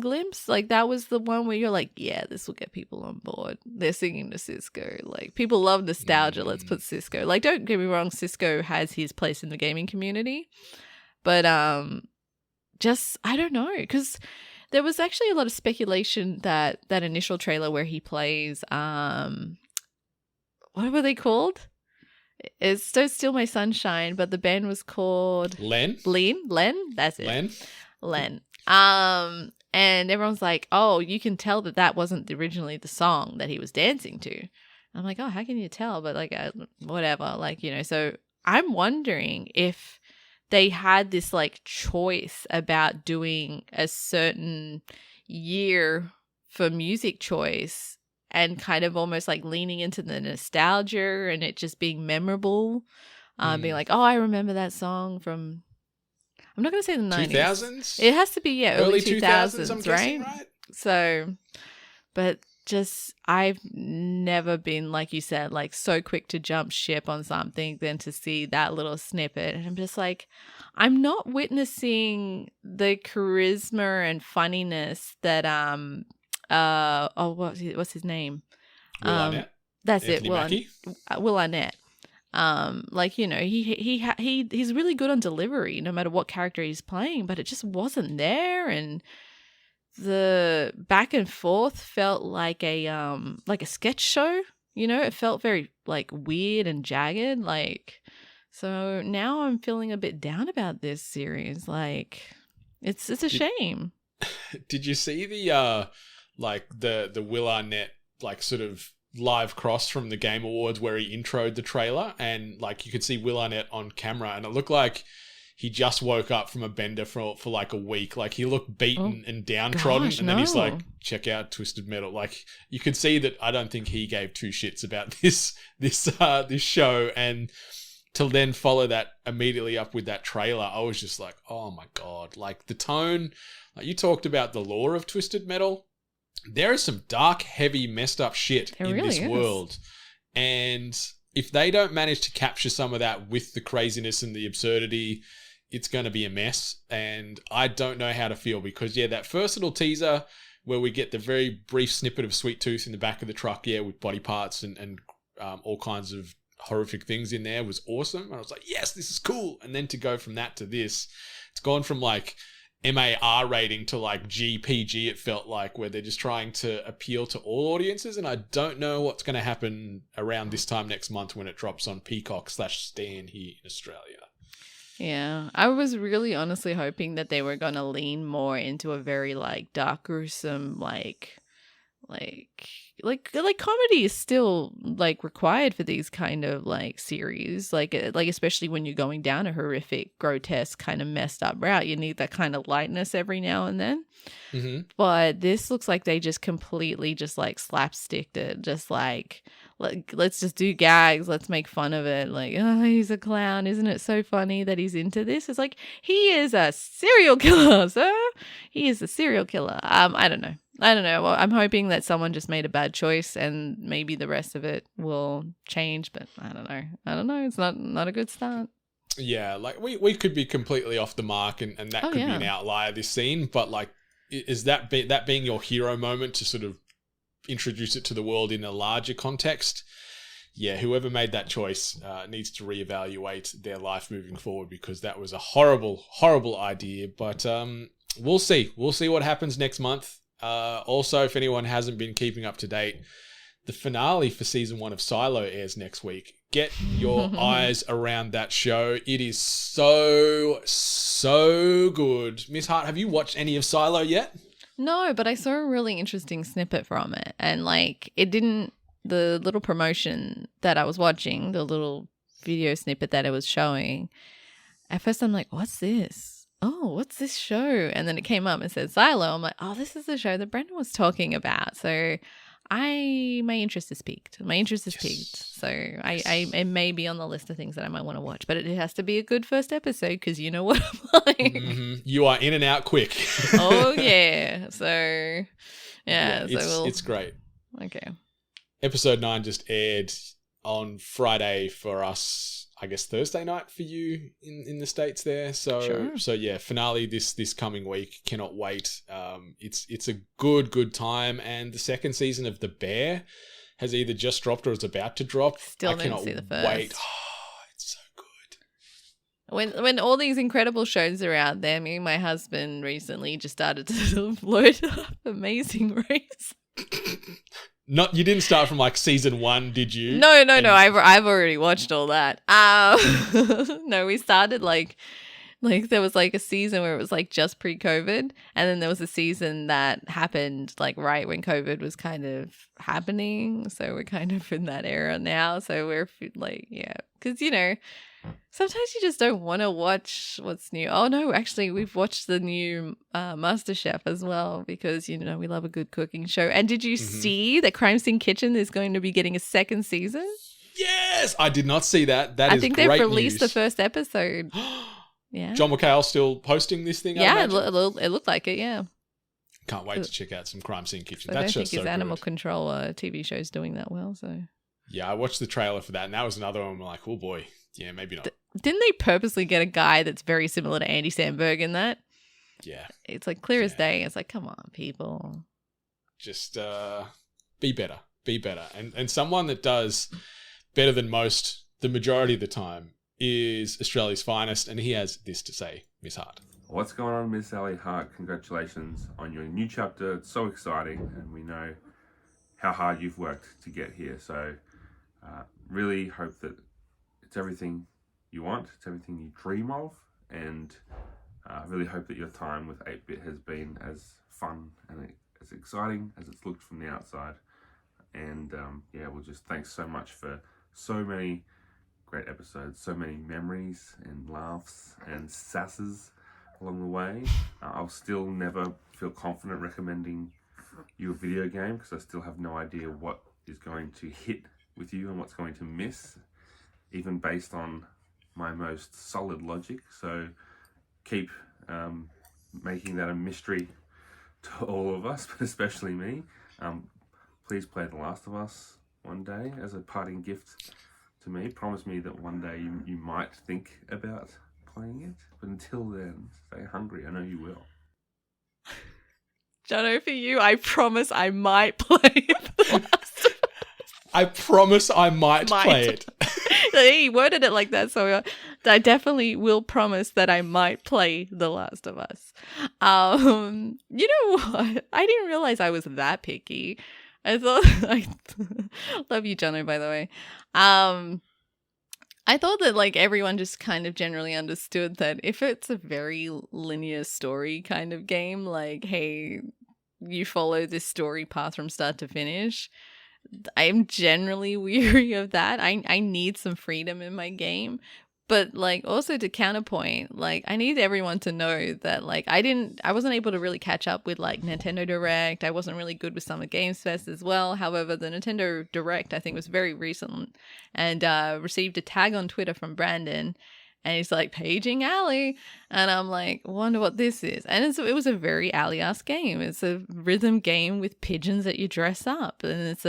glimpse. Like, that was the one where you're like, yeah, this will get people on board. They're singing to Cisco. Like, people love nostalgia. Let's put Cisco. Like, don't get me wrong, Cisco has his place in the gaming community, but just, I don't know, because there was actually a lot of speculation that initial trailer where he plays what were they called? It's Don't Steal My Sunshine, but the band was called Len, that's it. Len. And everyone's like, oh, you can tell that wasn't originally the song that he was dancing to. I'm like, oh, how can you tell? But like, whatever, like, you know. So I'm wondering if they had this like choice about doing a certain year for music choice, and kind of almost like leaning into the nostalgia and it just being memorable, being like, oh, I remember that song from, I'm not going to say the 90s. 2000s? It has to be, yeah, early 2000s, I'm guessing, right? So, but just, I've never been, like you said, like so quick to jump ship on something than to see that little snippet. And I'm just like, I'm not witnessing the charisma and funniness that, what's his name? Will Arnett. That's Anthony Mackie? Will Arnett. Like, you know, he's really good on delivery, no matter what character he's playing, but it just wasn't there, and the back and forth felt like a sketch show. You know, it felt very like weird and jagged. Like, so now I'm feeling a bit down about this series. Like, it's a shame. Did you see the the Will Arnett like sort of live cross from the Game Awards where he introed the trailer, and like you could see Will Arnett on camera and it looked like he just woke up from a bender for like a week. Like, he looked beaten and downtrodden, and then he's like, check out Twisted Metal. Like, you could see that I don't think he gave two shits about this show, and to then follow that immediately up with that trailer, I was just like, oh my God. Like, the tone, like you talked about the lore of Twisted Metal. There is some dark, heavy, messed up shit in really this is. world. And if they don't manage to capture some of that with the craziness and the absurdity, it's going to be a mess. And I don't know how to feel, because, yeah, that first little teaser where we get the very brief snippet of Sweet Tooth in the back of the truck, yeah, with body parts and all kinds of horrific things in there was awesome. And I was like, yes, this is cool. And then to go from that to this, it's gone from like MAR rating to like GPG, it felt like, where they're just trying to appeal to all audiences. And I don't know what's going to happen around this time next month when it drops on Peacock/Stan here in Australia. Yeah, I was really honestly hoping that they were going to lean more into a very like dark, gruesome, like comedy is still like required for these kind of like series, like especially when you're going down a horrific, grotesque, kind of messed up route, you need that kind of lightness every now and then. Mm-hmm. But this looks like they just completely just like slapsticked it, just like let's just do gags, let's make fun of it, like, oh, he's a clown, isn't it so funny that he's into this? It's like, he is a serial killer, sir. He is a serial killer. I don't know. Well, I'm hoping that someone just made a bad choice and maybe the rest of it will change, but I don't know. It's not a good start. Yeah, like we could be completely off the mark, and that could be an outlier, this scene, but like, is that being your hero moment to sort of introduce it to the world in a larger context? Yeah, whoever made that choice needs to reevaluate their life moving forward, because that was a horrible, horrible idea. But we'll see. We'll see what happens next month. Also, if anyone hasn't been keeping up to date, the finale for season 1 of Silo airs next week. Get your eyes around that show. It is so good. Miss Hart, have you watched any of Silo yet? No, but I saw a really interesting snippet from it, and like, it didn't. the little promotion that I was watching, the little video snippet that it was showing, at first I'm like, what's this? Oh, what's this show? And then it came up and said Silo. I'm like, oh, this is the show that Brendan was talking about. So my interest is piqued. My interest is piqued. So it may be on the list of things that I might want to watch, but it has to be a good first episode because you know what I'm like. Mm-hmm. You are in and out quick. Oh, yeah. So, yeah. It's great. Okay. Episode 9 just aired on Friday for us. I guess Thursday night for you in the States there. So yeah, finale this coming week. Cannot wait. It's a good time. And the second season of The Bear has either just dropped or is about to drop. Still didn't see the first. Wait. Oh, it's so good. When all these incredible shows are out there, me and my husband recently just started to load up Amazing Race. You didn't start from like season 1, did you? No. I've already watched all that. No, we started like there was like a season where it was like just pre-COVID, and then there was a season that happened like right when COVID was kind of happening. So we're kind of in that era now. So we're like, yeah, because sometimes you just don't want to watch what's new. Oh no, actually we've watched the new MasterChef as well because we love a good cooking show. And did you see that Crime Scene Kitchen is going to be getting a second season? Yes, I did not see that. I think they've released the first episode. Yeah, John McHale still hosting this thing. Yeah, it looked like it. Yeah, can't wait to check out some Crime Scene Kitchen. So That's I don't just think his so Animal good. Control TV show's doing that well. So yeah, I watched the trailer for that, and that was another one. I'm like, oh boy, yeah, maybe not. Didn't they purposely get a guy that's very similar to Andy Samberg in that? Yeah, it's like clear as day. It's like, come on, people, just be better, and someone that does better than most the majority of the time is Australia's finest, and he has this to say. Miss Hart. What's going on, Miss Sally Hart? Congratulations on your new chapter. It's so exciting, and we know how hard you've worked to get here. So really hope that it's everything you want, it's everything you dream of, and I really hope that your time with 8-Bit has been as fun and as exciting as it's looked from the outside. And well, just thanks so much for so many great episodes, so many memories and laughs and sasses along the way. I'll still never feel confident recommending you a video game because I still have no idea what is going to hit with you and what's going to miss, even based on my most solid logic. So keep making that a mystery to all of us, but especially me. Please play The Last of Us one day as a parting gift to me. Promise me that one day you might think about playing it. But until then, stay hungry. I know you will. Jono, for you, I promise I might play The Last of Us. I promise I might play it. He worded it like that, so I definitely will promise that I might play The Last of Us. You know what? I didn't realize I was that picky. I thought I love you, Jono, by the way. I thought that like everyone just kind of generally understood that if it's a very linear story kind of game, like, hey, you follow this story path from start to finish, I'm generally weary of that. I need some freedom in my game. But like also to counterpoint, like I need everyone to know that like I wasn't able to really catch up with like Nintendo Direct. I wasn't really good with Summer Games Fest as well. However, the Nintendo Direct I think was very recent and received a tag on Twitter from Brandon. And he's like, paging Allie. And I'm like, wonder what this is. And it was a very Allie-ass game. It's a rhythm game with pigeons that you dress up. And it's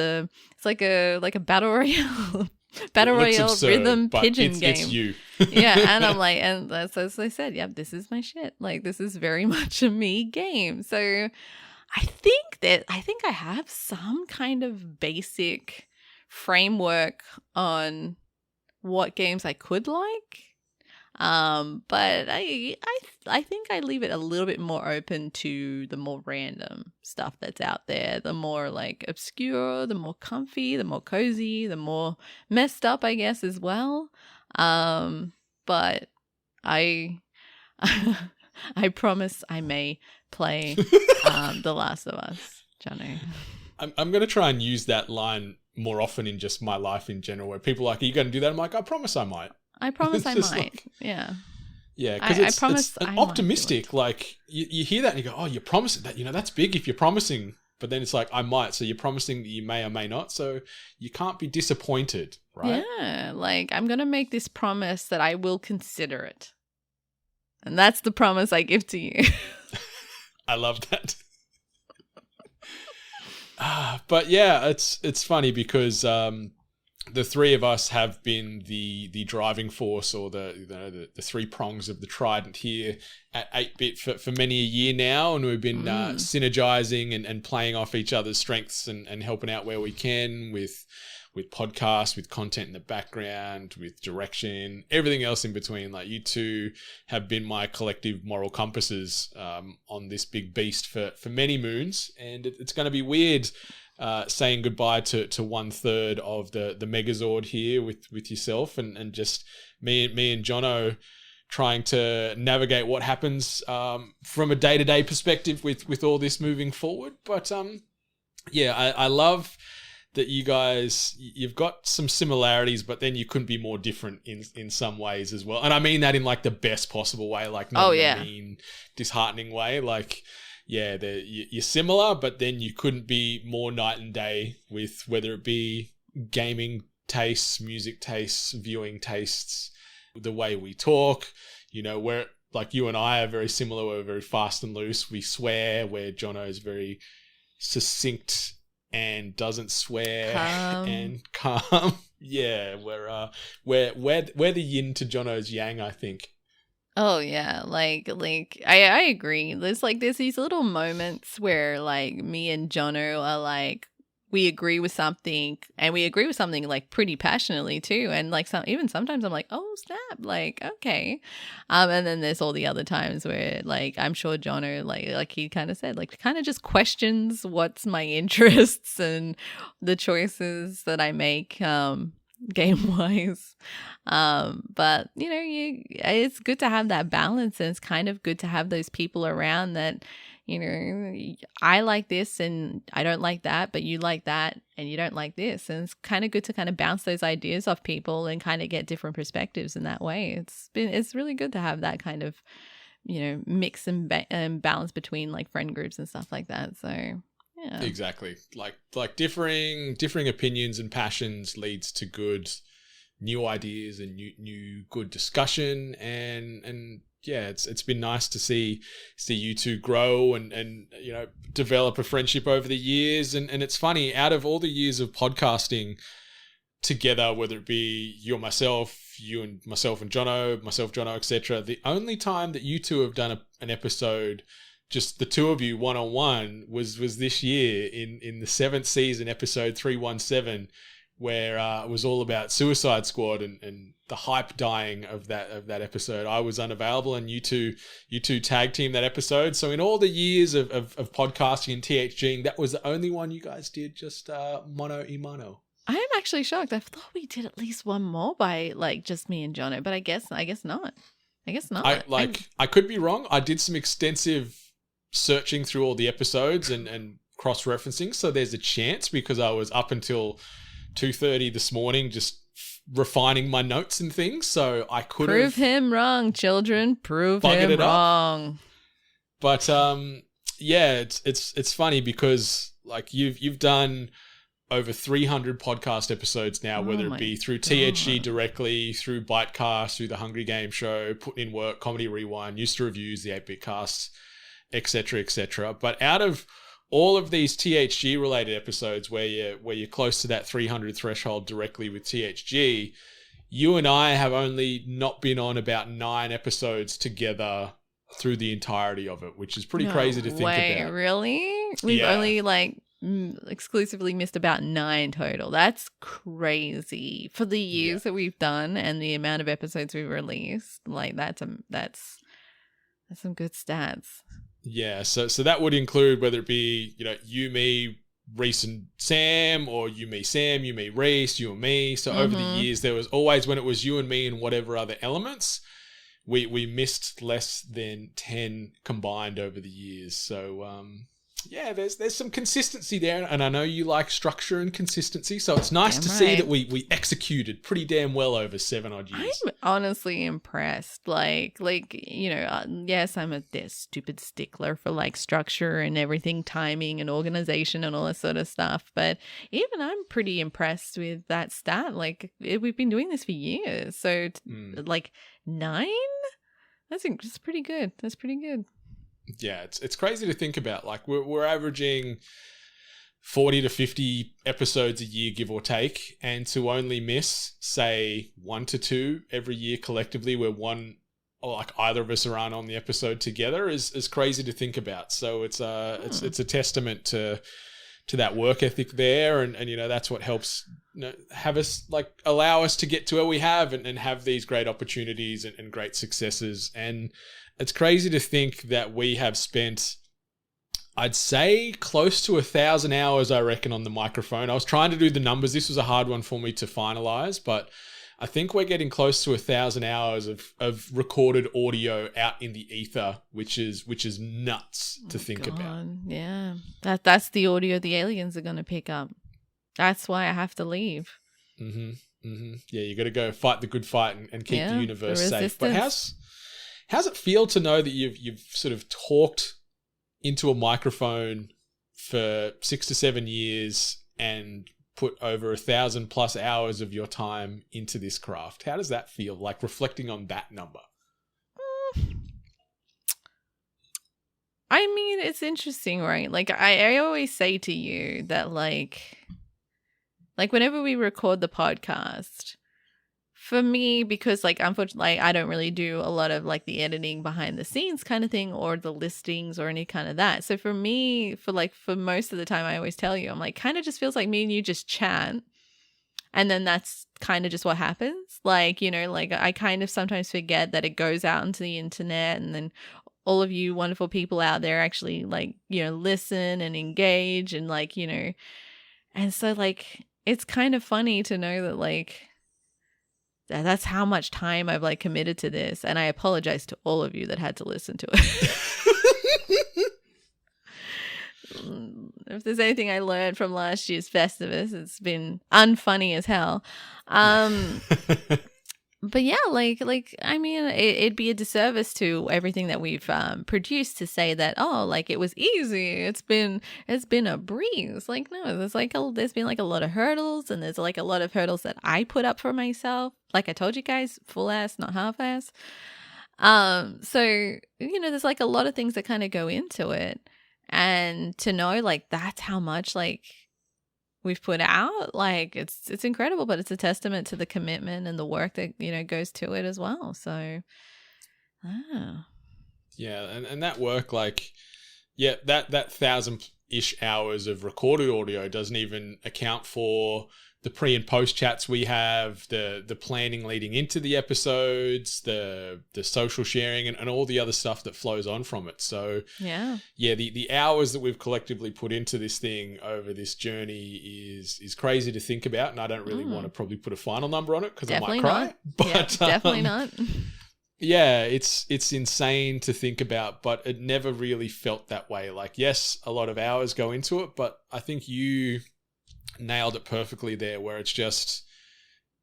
like a battle royale. Battle royale absurd, rhythm pigeon game. It's you. Yeah, and I'm like, and that's as I said, yep, this is my shit. Like, this is very much a me game. So I think I have some kind of basic framework on what games I could like. But I think I leave it a little bit more open to the more random stuff that's out there, the more like obscure, the more comfy, the more cozy, the more messed up, I guess, as well. But I promise I may play The Last of Us, Johnny. I'm going to try and use that line more often in just my life in general, where people are like, are you going to do that? I'm like, I promise I might. I promise I Just might. like- Yeah. Yeah, because I it's promise I might do optimistic. it. Like you hear that and you go, oh, you're promising that, that's big if you're promising. But then it's like, I might. So you're promising that you may or may not. So you can't be disappointed, right? Yeah. Like, I'm going to make this promise that I will consider it. And that's the promise I give to you. I love that. But yeah, it's funny because the three of us have been the driving force, or the three prongs of the trident here at 8-bit for many a year now, and we've been synergizing and playing off each other's strengths and helping out where we can with podcasts, with content in the background, with direction, everything else in between. Like, you two have been my collective moral compasses on this big beast for many moons, and it's going to be weird saying goodbye to 1/3 of the Megazord here with yourself and just me and Jono trying to navigate what happens from a day-to-day perspective with all this moving forward. But yeah, I love that you guys, you've got some similarities, but then you couldn't be more different in some ways as well. And I mean that in like the best possible way, like not in a mean, disheartening way. Like, yeah, you're similar, but then you couldn't be more night and day with whether it be gaming tastes, music tastes, viewing tastes, the way we talk. Where like you and I are very similar. We're very fast and loose. We swear, where Jono is very succinct and doesn't swear and calm. Yeah, we're the yin to Jono's yang, I think. Oh yeah, like I agree. There's these little moments where like me and Jono are like, we agree with something, and we agree with something like pretty passionately too. And like sometimes I'm like, oh snap, like okay. And then there's all the other times where like I'm sure Jono like he kind of said, like kind of just questions what's my interests and the choices that I make game wise. But it's good to have that balance, and it's kind of good to have those people around that, I like this and I don't like that, but you like that and you don't like this. And it's kind of good to kind of bounce those ideas off people and kind of get different perspectives in that way. It's really good to have that kind of, mix and balance between like friend groups and stuff like that. So yeah. Exactly. Like differing opinions and passions leads to good new ideas and new good discussion, and yeah, it's been nice to see you two grow and develop a friendship over the years. And it's funny, out of all the years of podcasting together, whether it be you and myself, you and myself and Jono, etc., the only time that you two have done an episode, just the two of you one-on-one, was this year in the 7th season, episode 317, where it was all about Suicide Squad and the hype dying of that episode. I was unavailable, and you two tag team that episode. So in all the years of podcasting and THGing, that was the only one you guys did just mono y mano. I am actually shocked. I thought we did at least one more by like just me and Jono, but I guess not. I could be wrong. I did some extensive searching through all the episodes and cross-referencing, so there's a chance, because I was up until 2:30 this morning just refining my notes and things, so I could prove him wrong, children. Prove him wrong. But yeah, it's funny because like you've done over 300 podcast episodes now, whether it be through THG directly, through Bytecast, through the Hungry Game Show, Putting in Work, Comedy Rewind, Used to Reviews, the 8-bit casts, etc., etc. But out of all of these THG related episodes where you're close to that 300 threshold directly with THG, you and I have only not been on about 9 episodes together through the entirety of it, which is pretty crazy to think about. Really? We've only exclusively missed about 9 total. That's crazy for the years that we've done and the amount of episodes we've released. Like that's some good stats. Yeah, so that would include whether it be, you, me, Reese and Sam, or you, me, Sam, you, me, Reese, you and me. So over the years, there was always, when it was you and me and whatever other elements, we missed less than 10 combined over the years. So yeah, there's some consistency there, and I know you like structure and consistency, so it's nice to see that we executed pretty damn well over 7 odd years. I'm honestly impressed. Like yes, I'm a stupid stickler for like structure and everything, timing and organization and all that sort of stuff. But even I'm pretty impressed with that stat. Like we've been doing this for years, so like 9. That's pretty good. That's pretty good. Yeah, it's crazy to think about. Like we're averaging 40 to 50 episodes a year, give or take, and to only miss, say, 1 to 2 every year collectively, where one or like either of us are on the episode together is crazy to think about. So it's a testament to that work ethic there, and that's what helps have us allow us to get to where we have and have these great opportunities and great successes. And it's crazy to think that we have spent, I'd say, close to 1,000 hours, I reckon, on the microphone. I was trying to do the numbers. This was a hard one for me to finalize, but I think we're getting close to 1,000 hours of recorded audio out in the ether, which is nuts to think about. Yeah, that's the audio the aliens are going to pick up. That's why I have to leave. Yeah, you got to go fight the good fight and keep the universe safe. But how's it feel to know that you've sort of talked into a microphone for 6 to 7 years and put over 1,000+ hours of your time into this craft? How does that feel, like reflecting on that number? I mean, it's interesting, right? Like I always say to you that like whenever we record the podcast, for me, because unfortunately I don't really do a lot of the editing behind the scenes kind of thing, or the listings or any kind of that. So for me, for most of the time, I always tell you, I'm kind of just feels like me and you just chat, and then that's kind of just what happens. I kind of sometimes forget that it goes out into the internet, and then all of you wonderful people out there actually listen and engage, and and so it's kind of funny to know that that's how much time I've committed to this, and I apologize to all of you that had to listen to it. If there's anything I learned from last year's Festivus, it's been unfunny as hell. But yeah, I mean, it'd be a disservice to everything that we've produced to say that it was easy. It's been a breeze. No, there's been a lot of hurdles, and there's a lot of hurdles that I put up for myself. Like I told you guys, full ass, not half ass. So there's a lot of things that kind of go into it, and to know that's how much we've put out, it's incredible, but it's a testament to the commitment and the work that goes to it as well. So yeah, and that work, that 1,000-ish hours of recorded audio doesn't even account for the pre and post chats we have, the planning leading into the episodes, the social sharing, and all the other stuff that flows on from it. So the hours that we've collectively put into this thing over this journey is crazy to think about, and I don't really want to probably put a final number on it because I might cry. Not. But definitely not. Yeah, it's insane to think about, but it never really felt that way. Yes, a lot of hours go into it, but I think you nailed it perfectly there, where it's just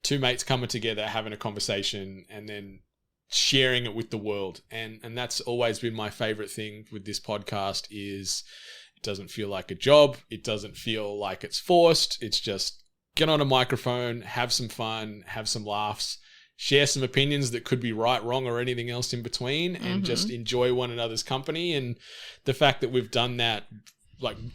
two mates coming together, having a conversation, and then sharing it with the world. And that's always been my favorite thing with this podcast is it doesn't feel like a job. It doesn't feel like it's forced. It's just get on a microphone, have some fun, have some laughs, share some opinions that could be right, wrong, or anything else in between, and just enjoy one another's company. And the fact that we've done that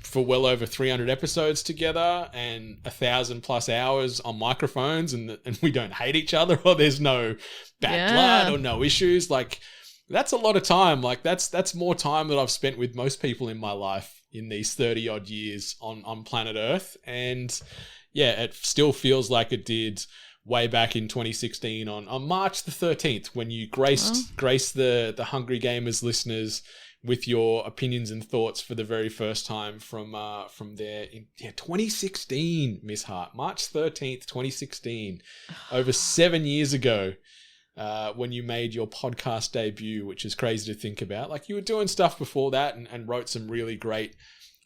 for well over 300 episodes together and 1,000+ hours on microphones, and we don't hate each other, or there's no bad blood or no issues. That's a lot of time. That's more time that I've spent with most people in my life in these 30 odd years on planet Earth. And yeah, it still feels like it did way back in 2016 on March the 13th, when you graced the Hungry Gamers listeners with your opinions and thoughts for the very first time from there in 2016, Miss Hart. March 13th, 2016. Over 7 years ago, when you made your podcast debut, which is crazy to think about. You were doing stuff before that and wrote some really great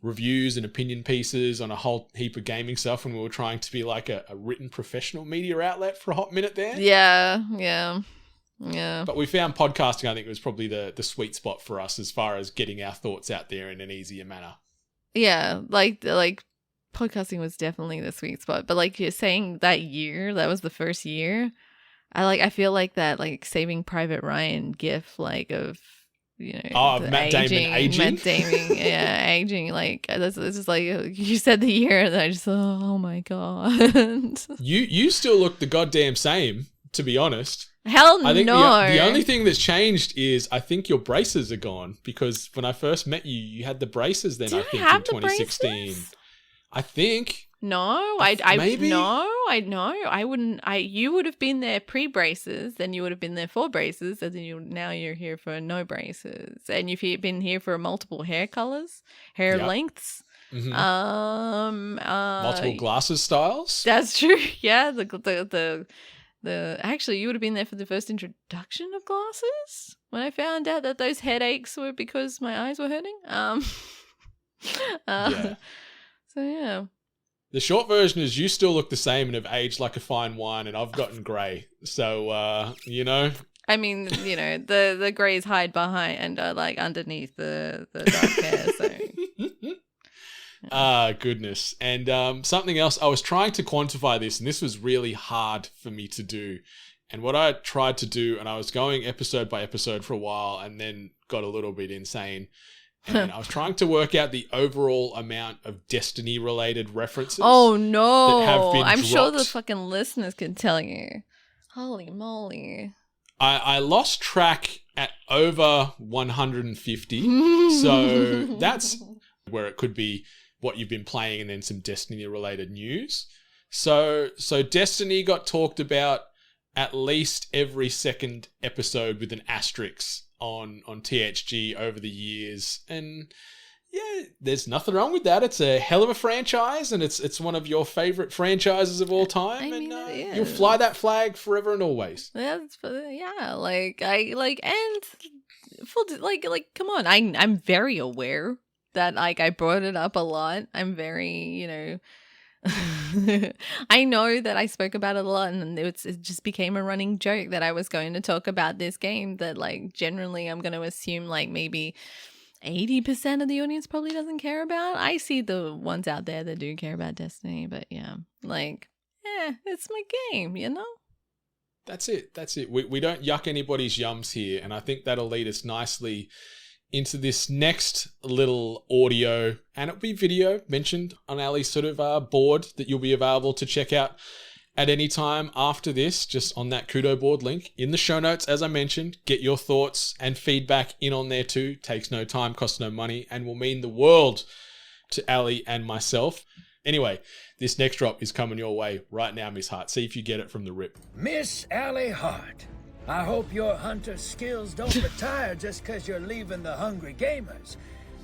reviews and opinion pieces on a whole heap of gaming stuff when we were trying to be like a written professional media outlet for a hot minute there. Yeah. But we found podcasting, I think, was probably the sweet spot for us as far as getting our thoughts out there in an easier manner. Yeah, like podcasting was definitely the sweet spot. But like you're saying, that was the first year. I feel like that like Saving Private Ryan gif of Matt Damon aging. Yeah, aging. Like this is like you said the year, and I just oh my god. You still look the goddamn same, to be honest. Hell no. I think the only thing that's changed is I think your braces are gone, because when I first met you, you had the braces then. Did I think I have in 2016. braces? I think. No, maybe? I wouldn't. You would have been there pre-braces, then you would have been there for braces, and then now you're here for no braces, and you've been here for multiple hair colors, hair lengths, Mm-hmm. Multiple glasses styles. That's true. Yeah, the actually you would have been there for the first introduction of glasses when I found out that those headaches were because my eyes were hurting. Yeah. So yeah. The short version is you still look the same and have aged like a fine wine, and I've gotten grey. So, I mean, the greys hide behind and like underneath the dark hair. So. Goodness. And something else, I was trying to quantify this, and this was really hard for me to do. And what I tried to do, and I was going episode by episode for a while and then got a little bit insane. And I was trying to work out the overall amount of Destiny-related references. Oh, no. That have been I'm sure the dropped. fucking listeners can tell you. Holy moly. I lost track at over 150. So that's where it could be what you've been playing and then some Destiny-related news. So Destiny got talked about at least every second episode with an asterisk on THG over the years, and yeah, there's nothing wrong with that. It's a hell of a franchise, and it's one of your favorite franchises of all time. I mean, You'll fly that flag forever and always. That's come on, I'm very aware that I brought it up a lot. I'm very I know that I spoke about it a lot, and it just became a running joke that I was going to talk about this game that generally I'm going to assume maybe 80% of the audience probably doesn't care about. I see the ones out there that do care about Destiny, but yeah, it's my game, That's it. We don't yuck anybody's yums here, and I think that'll lead us nicely into this next little audio, and it'll be video mentioned on Ali's sort of board that you'll be available to check out at any time after this, just on that Kudo board link in the show notes. As I mentioned, get your thoughts and feedback in on there too. Takes no time, costs no money, and will mean the world to Ali and myself. Anyway, this next drop is coming your way right now, Miss Hart. See if you get it from the rip. Miss Allie Hart, I hope your hunter skills don't retire just because you're leaving the Hungry Gamers.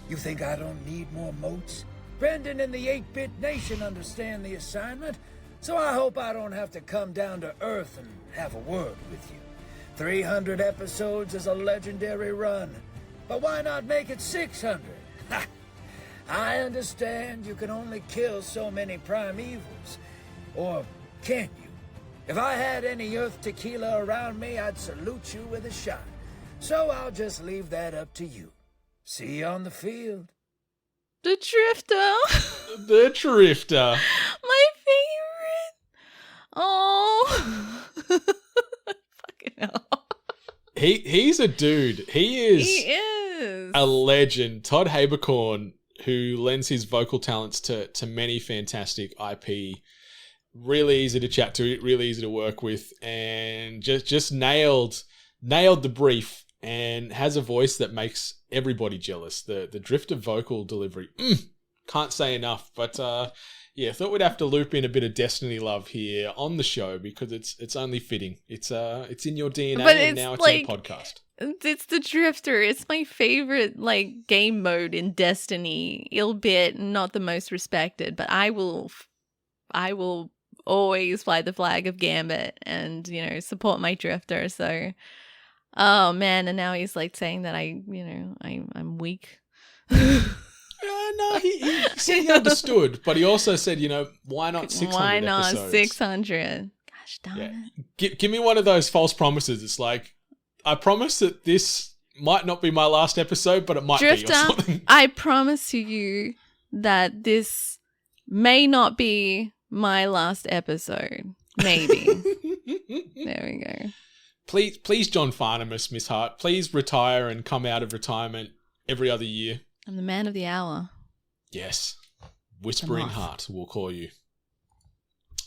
You think I don't need more moats? Brendan and the 8-Bit Nation understand the assignment, so I hope I don't have to come down to Earth and have a word with you. 300 episodes is a legendary run, but why not make it 600? Ha! I understand you can only kill so many primevals, or can you? If I had any Earth tequila around me, I'd salute you with a shot. So I'll just leave that up to you. See you on the field. The Drifter. The Drifter. My favorite. Oh. Fucking hell. He's a dude. He is a legend. Todd Habercorn, who lends his vocal talents to many fantastic IP. Really easy to chat to, really easy to work with, and just nailed the brief, and has a voice that makes everybody jealous. The Drifter vocal delivery, can't say enough. But yeah, thought we'd have to loop in a bit of Destiny love here on the show, because it's only fitting. It's in your DNA, and now it's in the podcast. It's the Drifter. It's my favorite game mode in Destiny, albeit not the most respected, but I will always fly the flag of Gambit and support my Drifter. So oh man, and now he's saying that I'm weak. No. He said he understood, but he also said, why not 600 Why not episodes? 600? Gosh darn it. Give me one of those false promises. It's like, I promise that this might not be my last episode, but it might Drifter, be or something. I promise to you that this may not be my last episode. Maybe. There we go. Please, John Farnamus, Miss Hart, please retire and come out of retirement every other year. I'm the man of the hour. Yes. Whispering Heart, we'll call you.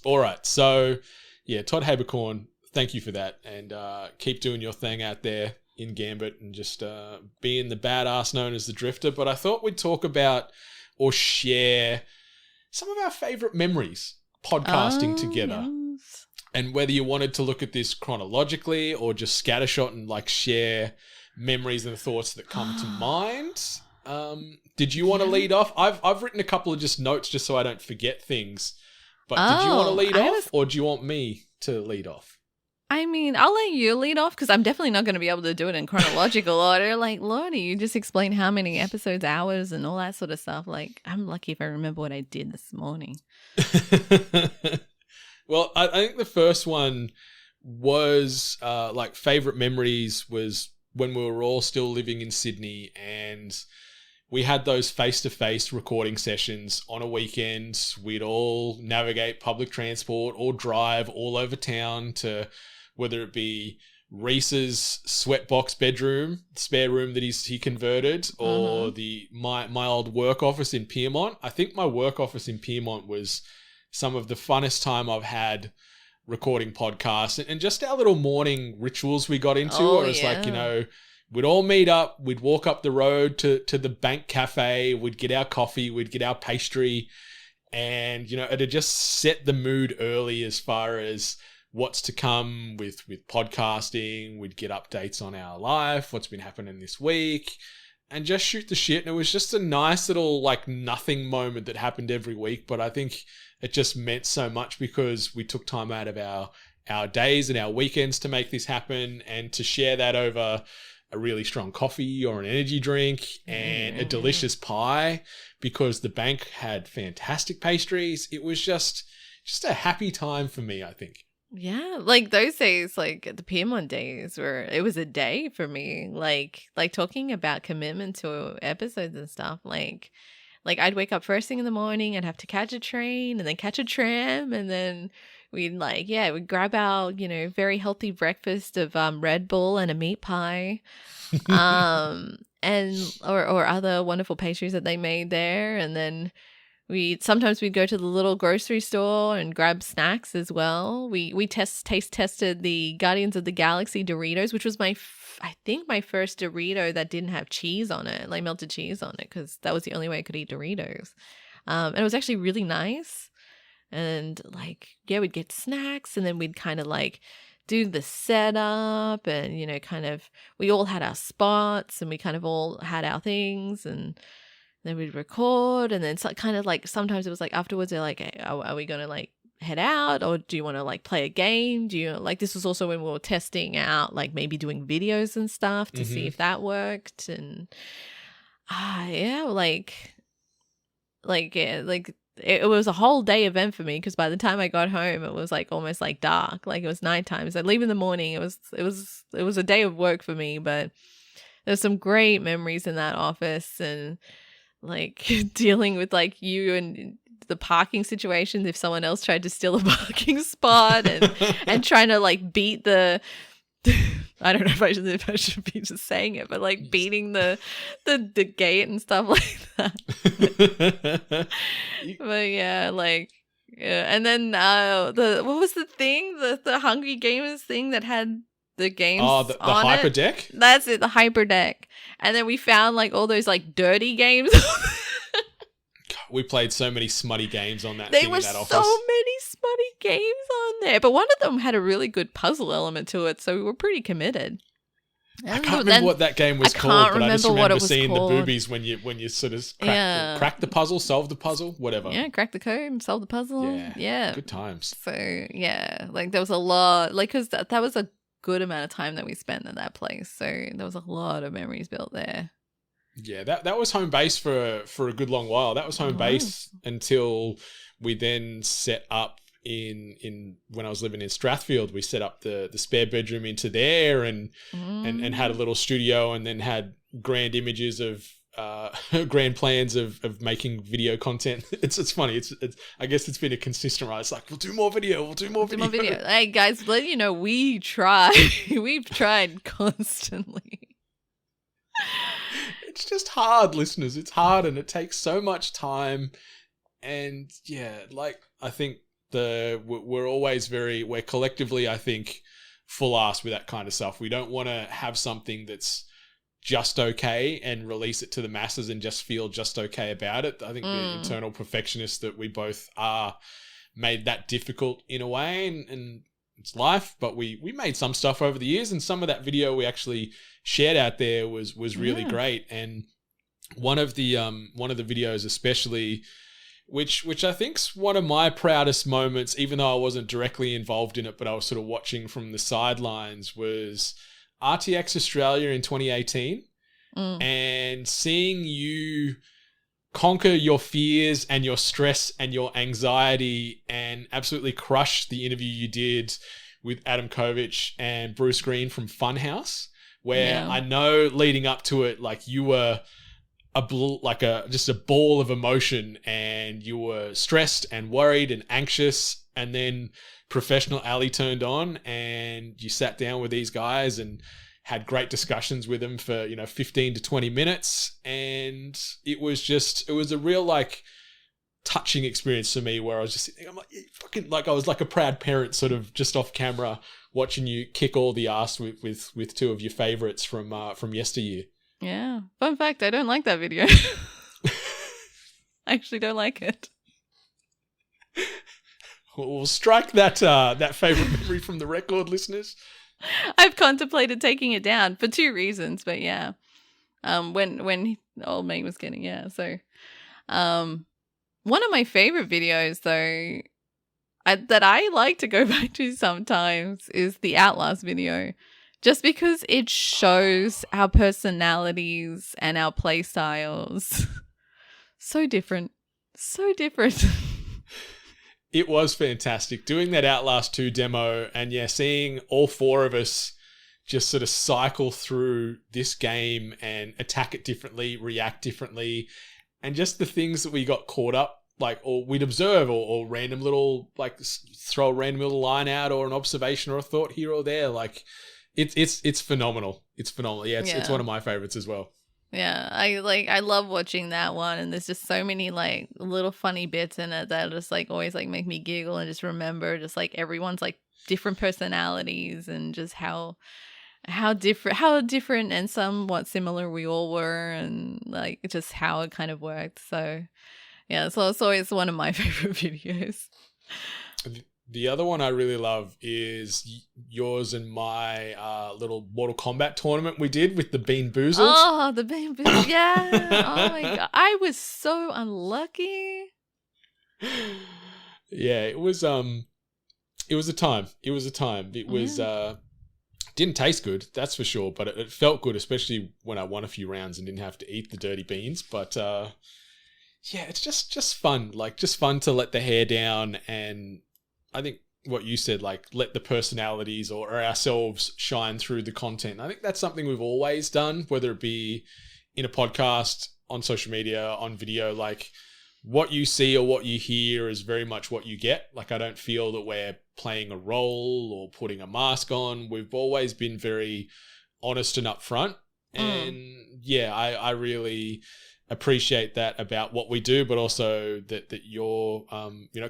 All right. So, yeah, Todd Habercorn, thank you for that. And keep doing your thing out there in Gambit and just being the badass known as the Drifter. But I thought we'd talk about or share some of our favorite memories podcasting together. Yes. And whether you wanted to look at this chronologically or just scattershot and like share memories and thoughts that come to mind. Did you want to lead off? I've written a couple of just notes just so I don't forget things. But did you want to lead off or do you want me to lead off? I mean, I'll let you lead off because I'm definitely not going to be able to do it in chronological order. Like, Lordy, you just explain how many episodes, hours, and all that sort of stuff. Like, I'm lucky if I remember what I did this morning. Well, I think the first one was like favorite memories was when we were all still living in Sydney and we had those face-to-face recording sessions on a weekend. We'd all navigate public transport or drive all over town to whether it be Reese's sweatbox bedroom, spare room that he converted, or my old work office in Piermont. I think my work office in Piermont was some of the funnest time I've had recording podcasts and just our little morning rituals we got into. Where it's like, we'd all meet up, we'd walk up the road to the Bank Cafe, we'd get our coffee, we'd get our pastry, and, it'd just set the mood early as far as what's to come with podcasting. We'd get updates on our life, what's been happening this week, and just shoot the shit. And it was just a nice little, like, nothing moment that happened every week, but I think it just meant so much because we took time out of our days and our weekends to make this happen and to share that over a really strong coffee or an energy drink and a delicious pie because the bank had fantastic pastries. It was just a happy time for me, I think. Yeah, like those days, like the Piermont days where it was a day for me, like talking about commitment to episodes and stuff, like I'd wake up first thing in the morning and have to catch a train and then catch a tram and then we'd grab our, very healthy breakfast of Red Bull and a meat pie and or other wonderful pastries that they made there. And then sometimes we'd go to the little grocery store and grab snacks as well. We taste tested the Guardians of the Galaxy Doritos, which was I think my first Dorito that didn't have cheese on it, like melted cheese on it, because that was the only way I could eat Doritos. And it was actually really nice. And we'd get snacks and then we'd kind of like do the setup and, we all had our spots and we kind of all had our things and then we'd record and then sometimes it was like afterwards they're like, hey, are we going to like head out or do you want to like play a game? Do you this was also when we were testing out like maybe doing videos and stuff to see if that worked and it was a whole day event for me because by the time I got home it was like almost like dark, like it was nighttime. So I'd leave in the morning. It was a day of work for me, but there's some great memories in that office and like dealing with like you and the parking situations if someone else tried to steal a parking spot and trying to like beat the I don't know if I should be just saying it, but like beating the gate and stuff like that. But yeah, and then what was the thing? The Hungry Gamers thing that had the games the on hyper it? deck? That's it, the hyper deck. And then we found like all those like dirty games. We played so many smutty games on that There thing were in that office. so many smutty games on there, but one of them had a really good puzzle element to it, so we were pretty committed. I can't remember what that game was called, but I just remember seeing the boobies when you sort of crack the puzzle, solve the puzzle, whatever. Yeah, crack the code, solve the puzzle. Yeah. Good times. So, yeah, like there was a lot, like, because that was a good amount of time that we spent in that place, so there was a lot of memories built there. Yeah, that was home base for a good long while. That was home base until we then set up in when I was living in Strathfield. We set up the spare bedroom into there and had a little studio, and then had grand images of grand plans of making video content. It's funny. It's I guess it's been a consistent rise. It's like, we'll do more video. We'll do more video. Hey guys, let you know we try. We've tried constantly. It's just hard, listeners. It's hard, and it takes so much time. And yeah, like, I think we're collectively, I think, full ass with that kind of stuff. We don't want to have something that's just okay and release it to the masses and just feel just okay about it. I think the internal perfectionists that we both are made that difficult in a way, and it's life. But we made some stuff over the years, and some of that video we actually shared out there was really great. And one of the videos especially, which I think's one of my proudest moments, even though I wasn't directly involved in it, but I was sort of watching from the sidelines, was RTX Australia in 2018, and seeing you conquer your fears and your stress and your anxiety and absolutely crush the interview you did with Adam Kovic and Bruce Green from Funhouse, where I know leading up to it, like, you were just a ball of emotion, and you were stressed and worried and anxious, and then Professional Ali turned on, and you sat down with these guys and had great discussions with them for 15 to 20 minutes, and it was a real, like, touching experience for me, where I was just sitting there, I'm like, fucking, like, I was like a proud parent, sort of just off camera, watching you kick all the ass with two of your favorites from yesteryear. Yeah. Fun fact, I don't like that video. I actually don't like it. We'll strike that favorite memory from the record, listeners. I've contemplated taking it down for two reasons, but yeah. When old mate was getting, so one of my favorite videos though, that I like to go back to sometimes, is the Outlast video. Just because it shows our personalities and our play styles. So different. So different. It was fantastic. Doing that Outlast 2 demo, and seeing all four of us just sort of cycle through this game and attack it differently, react differently, and just the things that we got caught up, like, or we'd observe, or random little, like, throw a random little line out, or an observation or a thought here or there, like... It's phenomenal. It's phenomenal. Yeah, it's one of my favorites as well. Yeah, I love watching that one, and there's just so many, like, little funny bits in it that just, like, always, like, make me giggle, and just remember just, like, everyone's, like, different personalities, and just how different and somewhat similar we all were, and, like, just how it kind of worked. So yeah, so it's always one of my favorite videos. The other one I really love is yours and my little Mortal Kombat tournament we did with the Bean Boozled. Oh, the Bean Boozled, yeah. Oh my god, I was so unlucky. Yeah, it was a time. It was a time. It was didn't taste good, that's for sure, but it felt good, especially when I won a few rounds and didn't have to eat the dirty beans. But it's just fun, like, just fun to let the hair down, and I think what you said, like, let the personalities or ourselves shine through the content. I think that's something we've always done, whether it be in a podcast, on social media, on video. Like, what you see or what you hear is very much what you get. Like, I don't feel that we're playing a role or putting a mask on. We've always been very honest and upfront. And I really appreciate that about what we do, but also that you're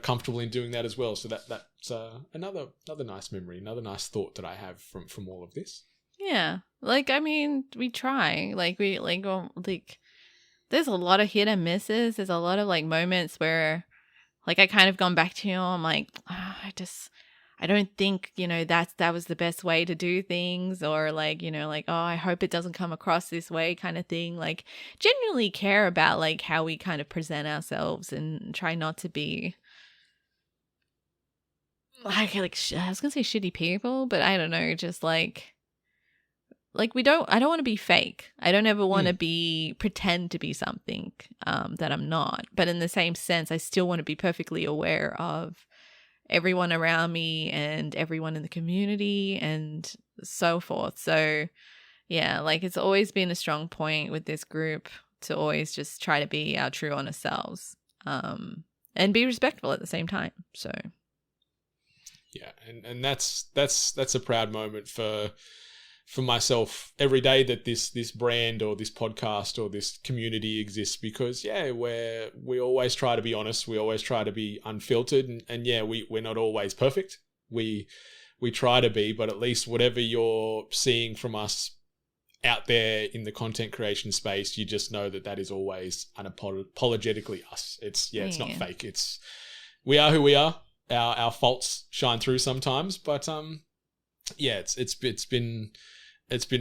comfortable in doing that as well. So that's another nice memory, another nice thought that I have from all of this. Yeah, like, I mean, we try, like, there's a lot of hit and misses. There's a lot of, like, moments where, like, I kind of gone back to, I'm like, I don't think, that was the best way to do things, or, like, like, oh, I hope it doesn't come across this way, kind of thing. Like, genuinely care about, like, how we kind of present ourselves, and try not to be like I was gonna say shitty people, but I don't know, just like like I don't want to be fake. I don't ever want to pretend to be something that I'm not. But in the same sense, I still want to be perfectly aware of everyone around me and everyone in the community and so forth. So yeah, like it's always been a strong point with this group to always just try to be our true honest selves, and be respectful at the same time. So yeah, and that's a proud moment for myself every day that this brand or this podcast or this community exists, because we always try to be honest, we always try to be unfiltered, and we're not always perfect. We try to be, but at least whatever you're seeing from us out there in the content creation space, you just know that is always unapologetically us. It's not fake. We are who we are. Our faults shine through sometimes, but it's been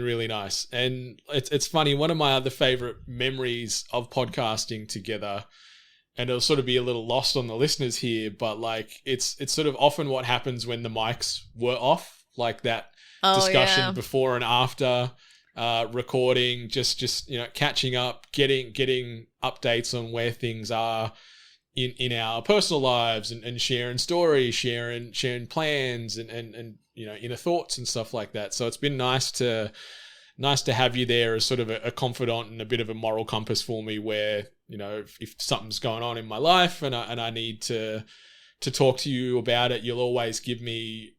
really nice. And it's funny, one of my other favorite memories of podcasting together, and it'll sort of be a little lost on the listeners here, but like it's sort of often what happens when the mics were off, like that discussion before and after recording, just catching up, getting updates on where things are in our personal lives, and sharing stories, sharing plans, and inner thoughts and stuff like that. So it's been nice to have you there as sort of a confidant and a bit of a moral compass for me, where if something's going on in my life and I need to talk to you about it, you'll always give me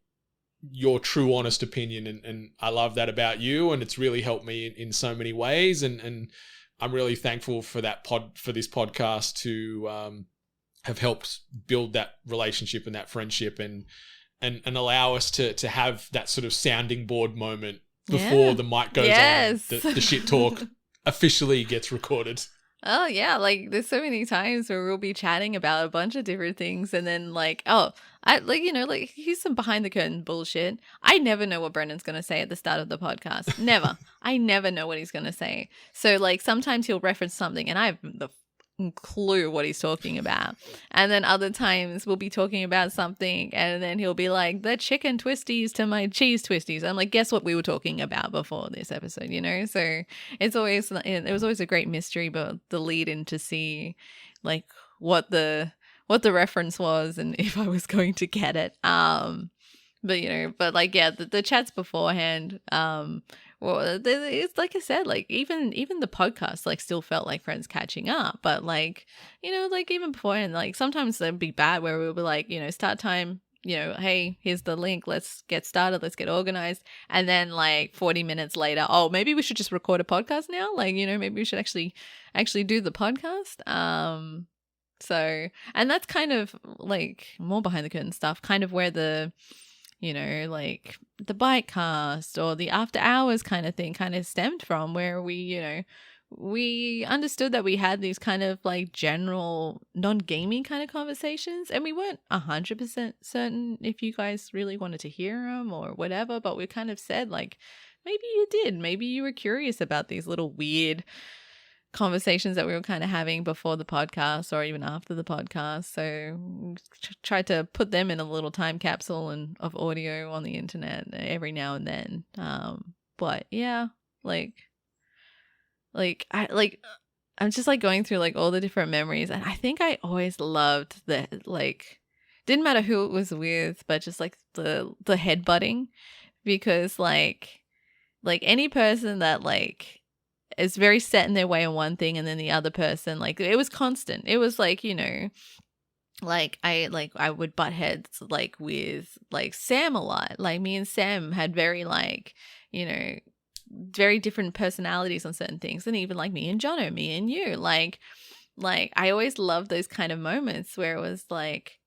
your true honest opinion, and I love that about you, and it's really helped me in so many ways, and I'm really thankful for this podcast to have helped build that relationship and that friendship, and allow us to have that sort of sounding board moment before the mic goes on, the shit talk officially gets recorded. Oh yeah, like there's so many times where we'll be chatting about a bunch of different things, and then here's some behind the curtain bullshit. I never know what Brendan's gonna say at the start of the podcast. Never. I never know what he's gonna say. So like sometimes he'll reference something and I have the clue what he's talking about, and then other times we'll be talking about something and then he'll be like, the chicken twisties to my cheese twisties. I'm like, guess what we were talking about before this episode, so it was always a great mystery, but the lead in to see like what the reference was and if I was going to get it. The chats beforehand, well, it's like I said, like even the podcast like still felt like friends catching up, but like even beforehand, like sometimes it'd be bad where we'll be like, start time, hey, here's the link, let's get started, let's get organized, and then like 40 minutes later, oh, maybe we should just record a podcast now, like maybe we should actually do the podcast. So, and that's kind of like more behind the curtain stuff, kind of where the like the bike cast or the after hours kind of thing kind of stemmed from, where we understood that we had these kind of like general non-gaming kind of conversations, and we weren't 100% certain if you guys really wanted to hear them or whatever, but we kind of said like, maybe you did, maybe you were curious about these little weird conversations that we were kind of having before the podcast or even after the podcast. So tried to put them in a little time capsule and of audio on the internet every now and then. But yeah, I'm just like going through like all the different memories, and I think I always loved the like, didn't matter who it was with, but just like the headbutting, because like any person that like is very set in their way on one thing, and then the other person, like it was constant. It was like, like I would butt heads like with like Sam a lot. Like me and Sam had very like, very different personalities on certain things, and even like me and Jono, me and you, like I always loved those kind of moments where it was like,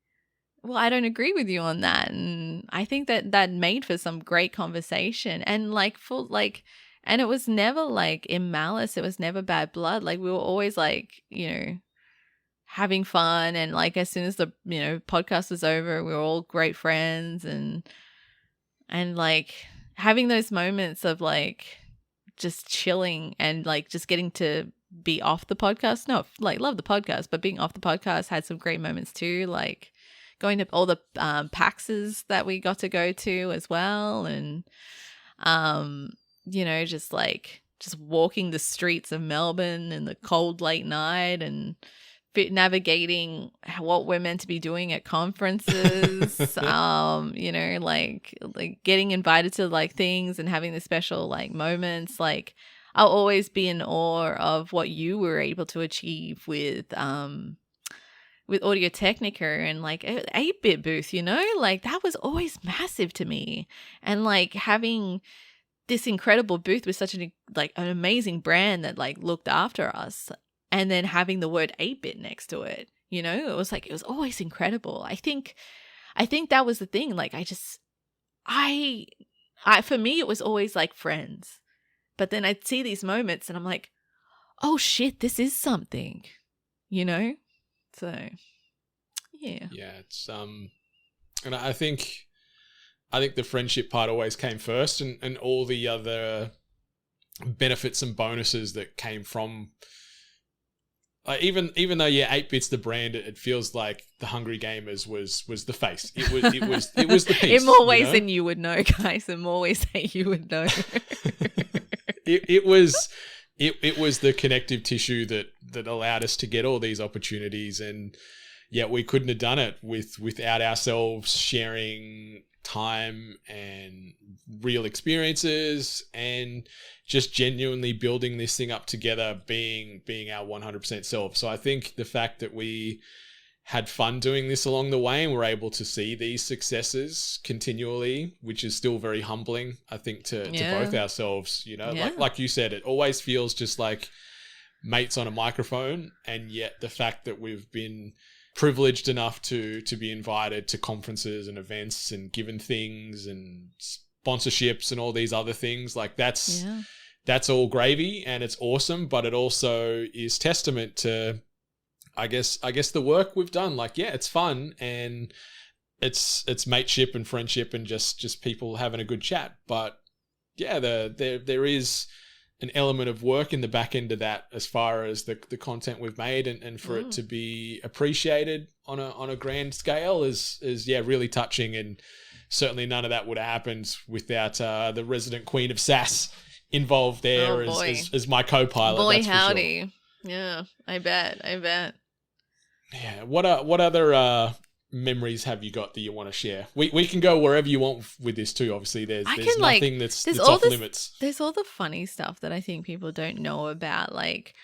well, I don't agree with you on that, and I think that made for some great conversation, and like full like. And it was never like in malice. It was never bad blood. Like we were always like, having fun. And like as soon as the, podcast was over, we were all great friends, and like having those moments of like just chilling and like just getting to be off the podcast. No, like love the podcast, but being off the podcast had some great moments too. Like going to all the PAXs that we got to go to as well. And, you know, just walking the streets of Melbourne in the cold late night and navigating what we're meant to be doing at conferences, you know, like getting invited to like things and having the special like moments. Like I'll always be in awe of what you were able to achieve with Audio Technica and like 8-bit booth, you know, like that was always massive to me. And like having this incredible booth with such an amazing brand that like looked after us, and then having the word 8-bit next to it, you know, it was always incredible. I think that was the thing. Like I for me, it was always like friends, but then I'd see these moments and I'm like, oh shit, this is something, you know? So yeah. Yeah. It's, and I think the friendship part always came first, and all the other benefits and bonuses that came from, like even though 8-bit's the brand, it feels like the Hungry Gamers was the face. It was the piece. In more ways than you would know, guys. In more ways than you would know. it was the connective tissue that allowed us to get all these opportunities, and yet we couldn't have done it without ourselves sharing time and real experiences and just genuinely building this thing up together, being our 100% self. So I think the fact that we had fun doing this along the way and we're able to see these successes continually, which is still very humbling, I think, to both ourselves, you know, like you said, it always feels just like mates on a microphone. And yet the fact that we've been privileged enough to be invited to conferences and events and given things and sponsorships and all these other things, like that's all gravy and it's awesome, but it also is testament to I guess the work we've done. Like, yeah, it's fun and it's mateship and friendship and just people having a good chat, but yeah, there is an element of work in the back end of that as far as the content we've made and for it to be appreciated on a grand scale is really touching, and certainly none of that would have happened without the resident queen of sass involved there as my co-pilot. Boy, that's howdy. for sure. Yeah, I bet. Yeah. What other memories have you got that you want to share? We can go wherever you want with this too. Obviously, there's nothing that's off limits. There's all the funny stuff that I think people don't know about. Like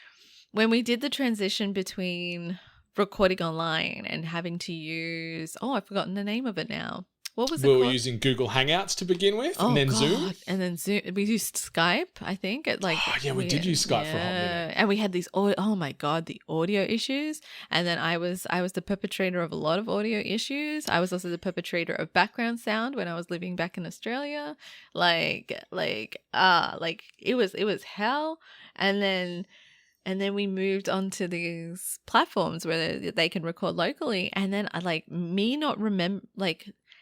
when we did the transition between recording online and having to use, I've forgotten the name of it now. What was it called? We were using Google Hangouts to begin with, and then Zoom. And then Zoom. We used Skype, I think. We did use Skype for a hot minute. And we had these, the audio issues. And then I was the perpetrator of a lot of audio issues. I was also the perpetrator of background sound when I was living back in Australia. It was hell. And then we moved on to these platforms where they can record locally. And then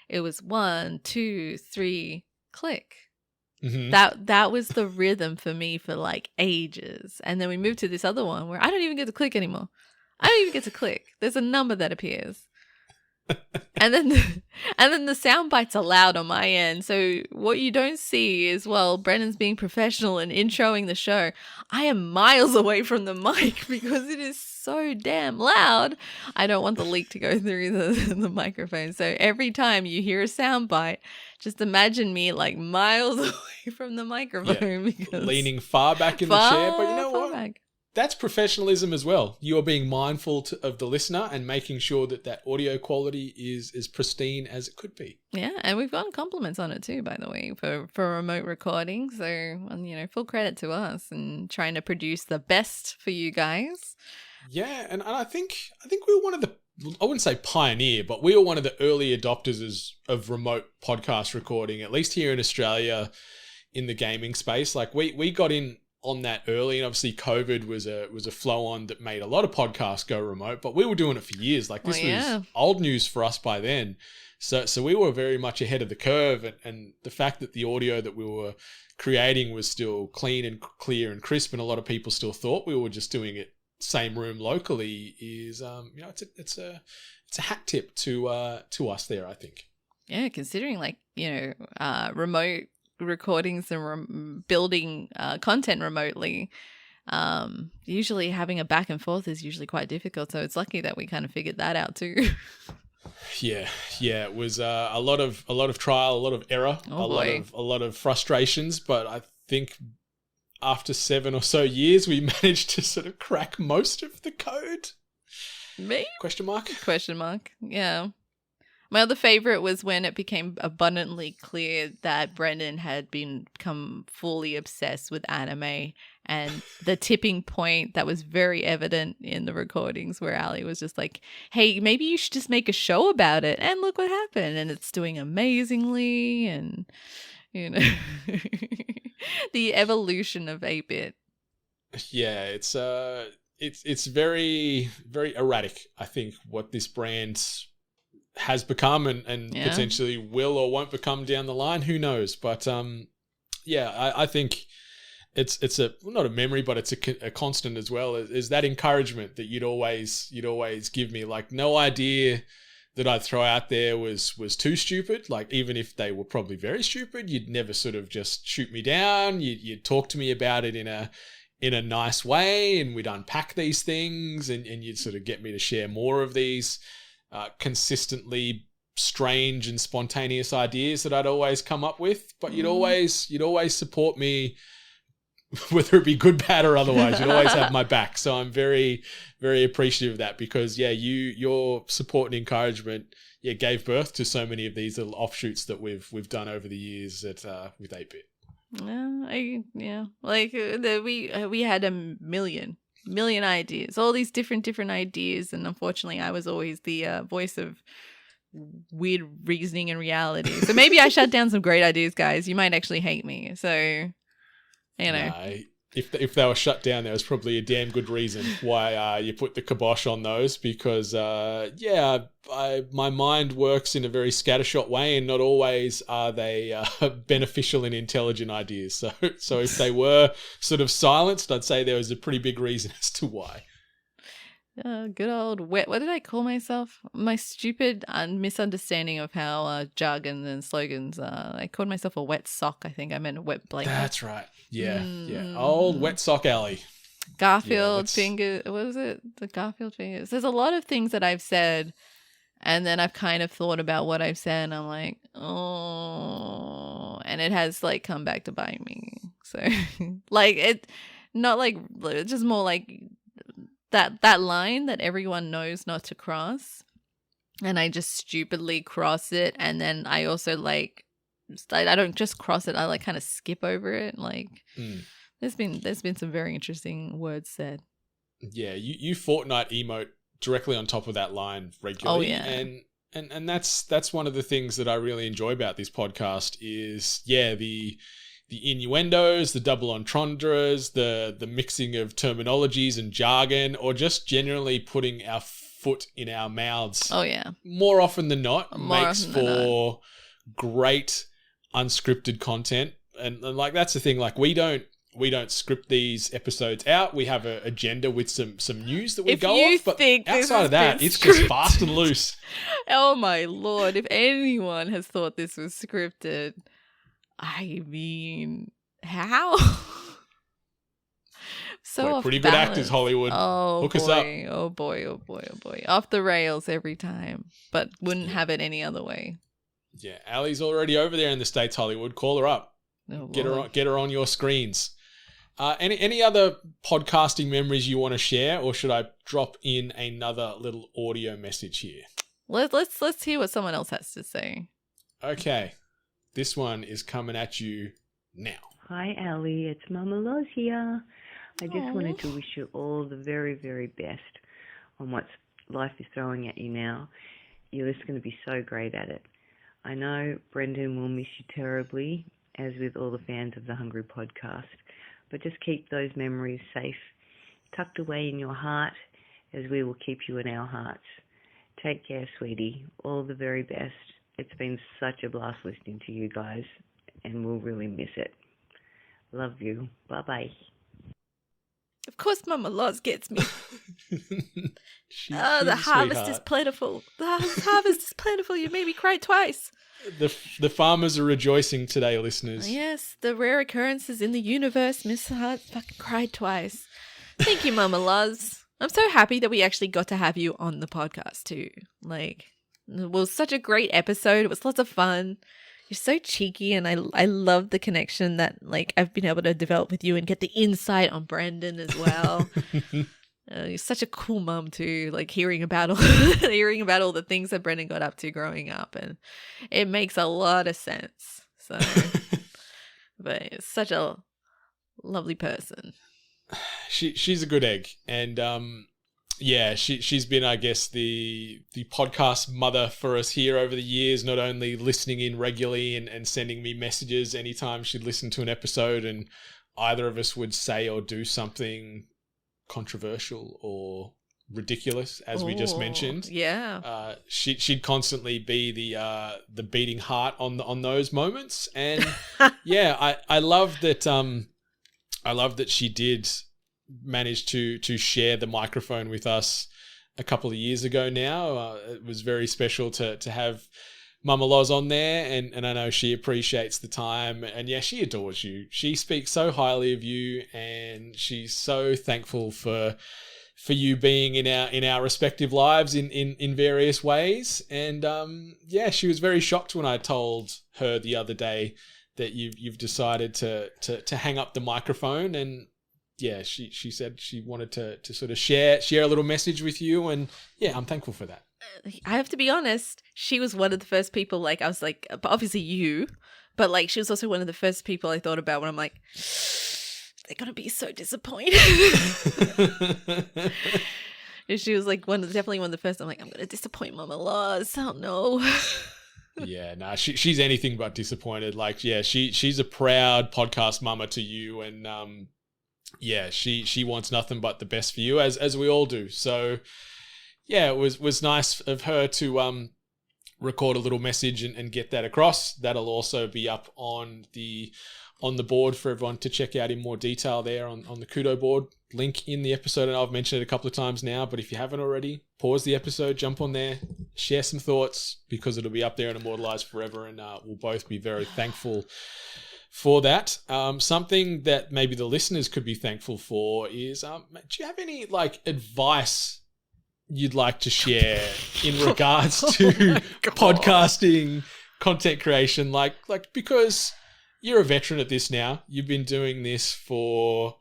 it was 1, 2, 3, click. Mm-hmm. That was the rhythm for me for like ages. And then we moved to this other one where I don't even get to click anymore. I don't even get to click. There's a number that appears. and then the sound bites are loud on my end. So what you don't see is, Brennan's being professional and introing the show. I am miles away from the mic because it is so damn loud. I don't want the leak to go through the microphone. So every time you hear a sound bite, just imagine me like miles away from the microphone. Because leaning far back in the chair. But you know what? Back. That's professionalism as well. You are being mindful of the listener and making sure that audio quality is as pristine as it could be. Yeah, and we've gotten compliments on it too, by the way, for remote recording. So, full credit to us and trying to produce the best for you guys. Yeah, and I think we were one of the, I wouldn't say pioneer, but we were one of the early adopters of remote podcast recording, at least here in Australia in the gaming space. Like we got in on that early, and obviously COVID was a flow on that made a lot of podcasts go remote, but we were doing it for years. Like this was old news for us by then. So we were very much ahead of the curve, and the fact that the audio that we were creating was still clean and clear and crisp, and a lot of people still thought we were just doing it same room locally is it's a hat tip to us there, I think. Yeah, considering remote recordings and building content remotely, usually having a back and forth is usually quite difficult. So it's lucky that we kind of figured that out too. Yeah. It was a lot of trial, a lot of error, a lot of frustrations. But I think after 7 or so years, we managed to sort of crack most of the code. Me? Question mark. Yeah. My other favorite was when it became abundantly clear that Brendan had become fully obsessed with anime, and the tipping point that was very evident in the recordings where Ali was just like, hey, maybe you should just make a show about it, and look what happened, and it's doing amazingly, and you know, the evolution of 8-bit. Yeah, it's very, very erratic, I think, what this brand has become and potentially will or won't become down the line. Who knows? But I think it's a not a memory, but it's a constant as well. Is that encouragement that you'd always give me? Like, no idea that I'd throw out there was too stupid. Like, even if they were probably very stupid, you'd never sort of just shoot me down. You'd talk to me about it in a nice way, and we'd unpack these things, and you'd sort of get me to share more of these consistently strange and spontaneous ideas that I'd always come up with. But you'd always support me, whether it be good, bad, or otherwise. You'd always have my back. So I'm very, very appreciative of that, because your support and encouragement gave birth to so many of these little offshoots that we've done over the years with 8-bit. We had a million ideas, all these different ideas, and unfortunately I was always the voice of weird reasoning and reality. So maybe I shut down some great ideas, guys. You might actually hate me, so you know. If they were shut down, there was probably a damn good reason why you put the kibosh on those, because my mind works in a very scattershot way, and not always are they beneficial and intelligent ideas. So if they were sort of silenced, I'd say there was a pretty big reason as to why. Good old what did I call myself? My stupid misunderstanding of how jargon and slogans are. I called myself a wet sock. I think I meant a wet blanket. That's right. Yeah. Old wet sock alley. Garfield finger. What was it? The Garfield fingers. There's a lot of things that I've said, and then I've kind of thought about what I've said, and I'm like, oh, and it has like come back to bite me. So like it, not like, it's just more like that line that everyone knows not to cross, and I just stupidly cross it, and then I also like I don't just cross it, I like kind of skip over it. Like there's been some very interesting words said. Yeah, you Fortnite emote directly on top of that line regularly. Oh yeah. And that's one of the things that I really enjoy about this podcast is the innuendos, the double entendres, the mixing of terminologies and jargon, or just generally putting our foot in our mouths. Oh yeah. More often than not, makes for great unscripted content. And like, that's the thing, like we don't script these episodes out. We have an agenda with some news that we go off, but outside of that, it's just fast and loose. Oh my Lord, if anyone has thought this was scripted, I mean, how? So we're pretty good actors, Hollywood. Hook us up. Oh boy. Off the rails every time, but wouldn't have it any other way. Yeah, Ali's already over there in the States, Hollywood. Call her up. Oh, get her on your screens. Any other podcasting memories you want to share, or should I drop in another little audio message here? Let's hear what someone else has to say. Okay. This one is coming at you now. Hi, Ali. It's Mama Loz here. I just wanted to wish you all the very, very best on what life is throwing at you now. You're just going to be so great at it. I know Brendan will miss you terribly, as with all the fans of the Hungry Podcast, but just keep those memories safe, tucked away in your heart, as we will keep you in our hearts. Take care, sweetie. All the very best. It's been such a blast listening to you guys, and we'll really miss it. Love you. Bye-bye. Of course Mama Loz gets me. The harvest is plentiful. The harvest is plentiful. You made me cry twice. The farmers are rejoicing today, listeners. Yes, the rare occurrences in the universe. Miss Hart fucking cried twice. Thank you, Mama Luz. I'm so happy that we actually got to have you on the podcast too. Like, it was such a great episode. It was lots of fun. You're so cheeky, and I love the connection that like I've been able to develop with you and get the insight on Brandon as well. You're such a cool mum too. Like hearing about all the things that Brendan got up to growing up, and it makes a lot of sense. So, but it's such a lovely person. She's a good egg, and yeah, she's been, I guess, the podcast mother for us here over the years. Not only listening in regularly and sending me messages anytime she'd listen to an episode, and either of us would say or do something controversial or ridiculous, as we just mentioned. Yeah. She'd constantly be the beating heart on those moments, and yeah, I love that. I love that she did manage to share the microphone with us a couple of years ago now. It was very special to have Mama Loz on there, and I know she appreciates the time, and yeah, she adores you. She speaks so highly of you, and she's so thankful for you being in our respective lives in various ways. And yeah, she was very shocked when I told her the other day that you've decided to hang up the microphone, and yeah, she said she wanted to sort of share a little message with you, and yeah, I'm thankful for that. I have to be honest, she was one of the first people, like, I was like, obviously you, but like, she was also one of the first people I thought about when I'm like, they're going to be so disappointed. And she was like definitely one of the first, I'm like, I'm going to disappoint Mama Loz. Oh no. Yeah, nah, she's anything but disappointed. Like, yeah, she's a proud podcast mama to you, and yeah, she wants nothing but the best for you, as we all do. So yeah, it was nice of her to record a little message and get that across. That'll also be up on the board for everyone to check out in more detail there on the Kudo board. Link in the episode, and I've mentioned it a couple of times now, but if you haven't already, pause the episode, jump on there, share some thoughts, because it'll be up there and immortalized forever, and we'll both be very thankful for that. Something that maybe the listeners could be thankful for is, do you have any like advice you'd like to share in regards to podcasting, content creation? Like because you're a veteran at this now. You've been doing this for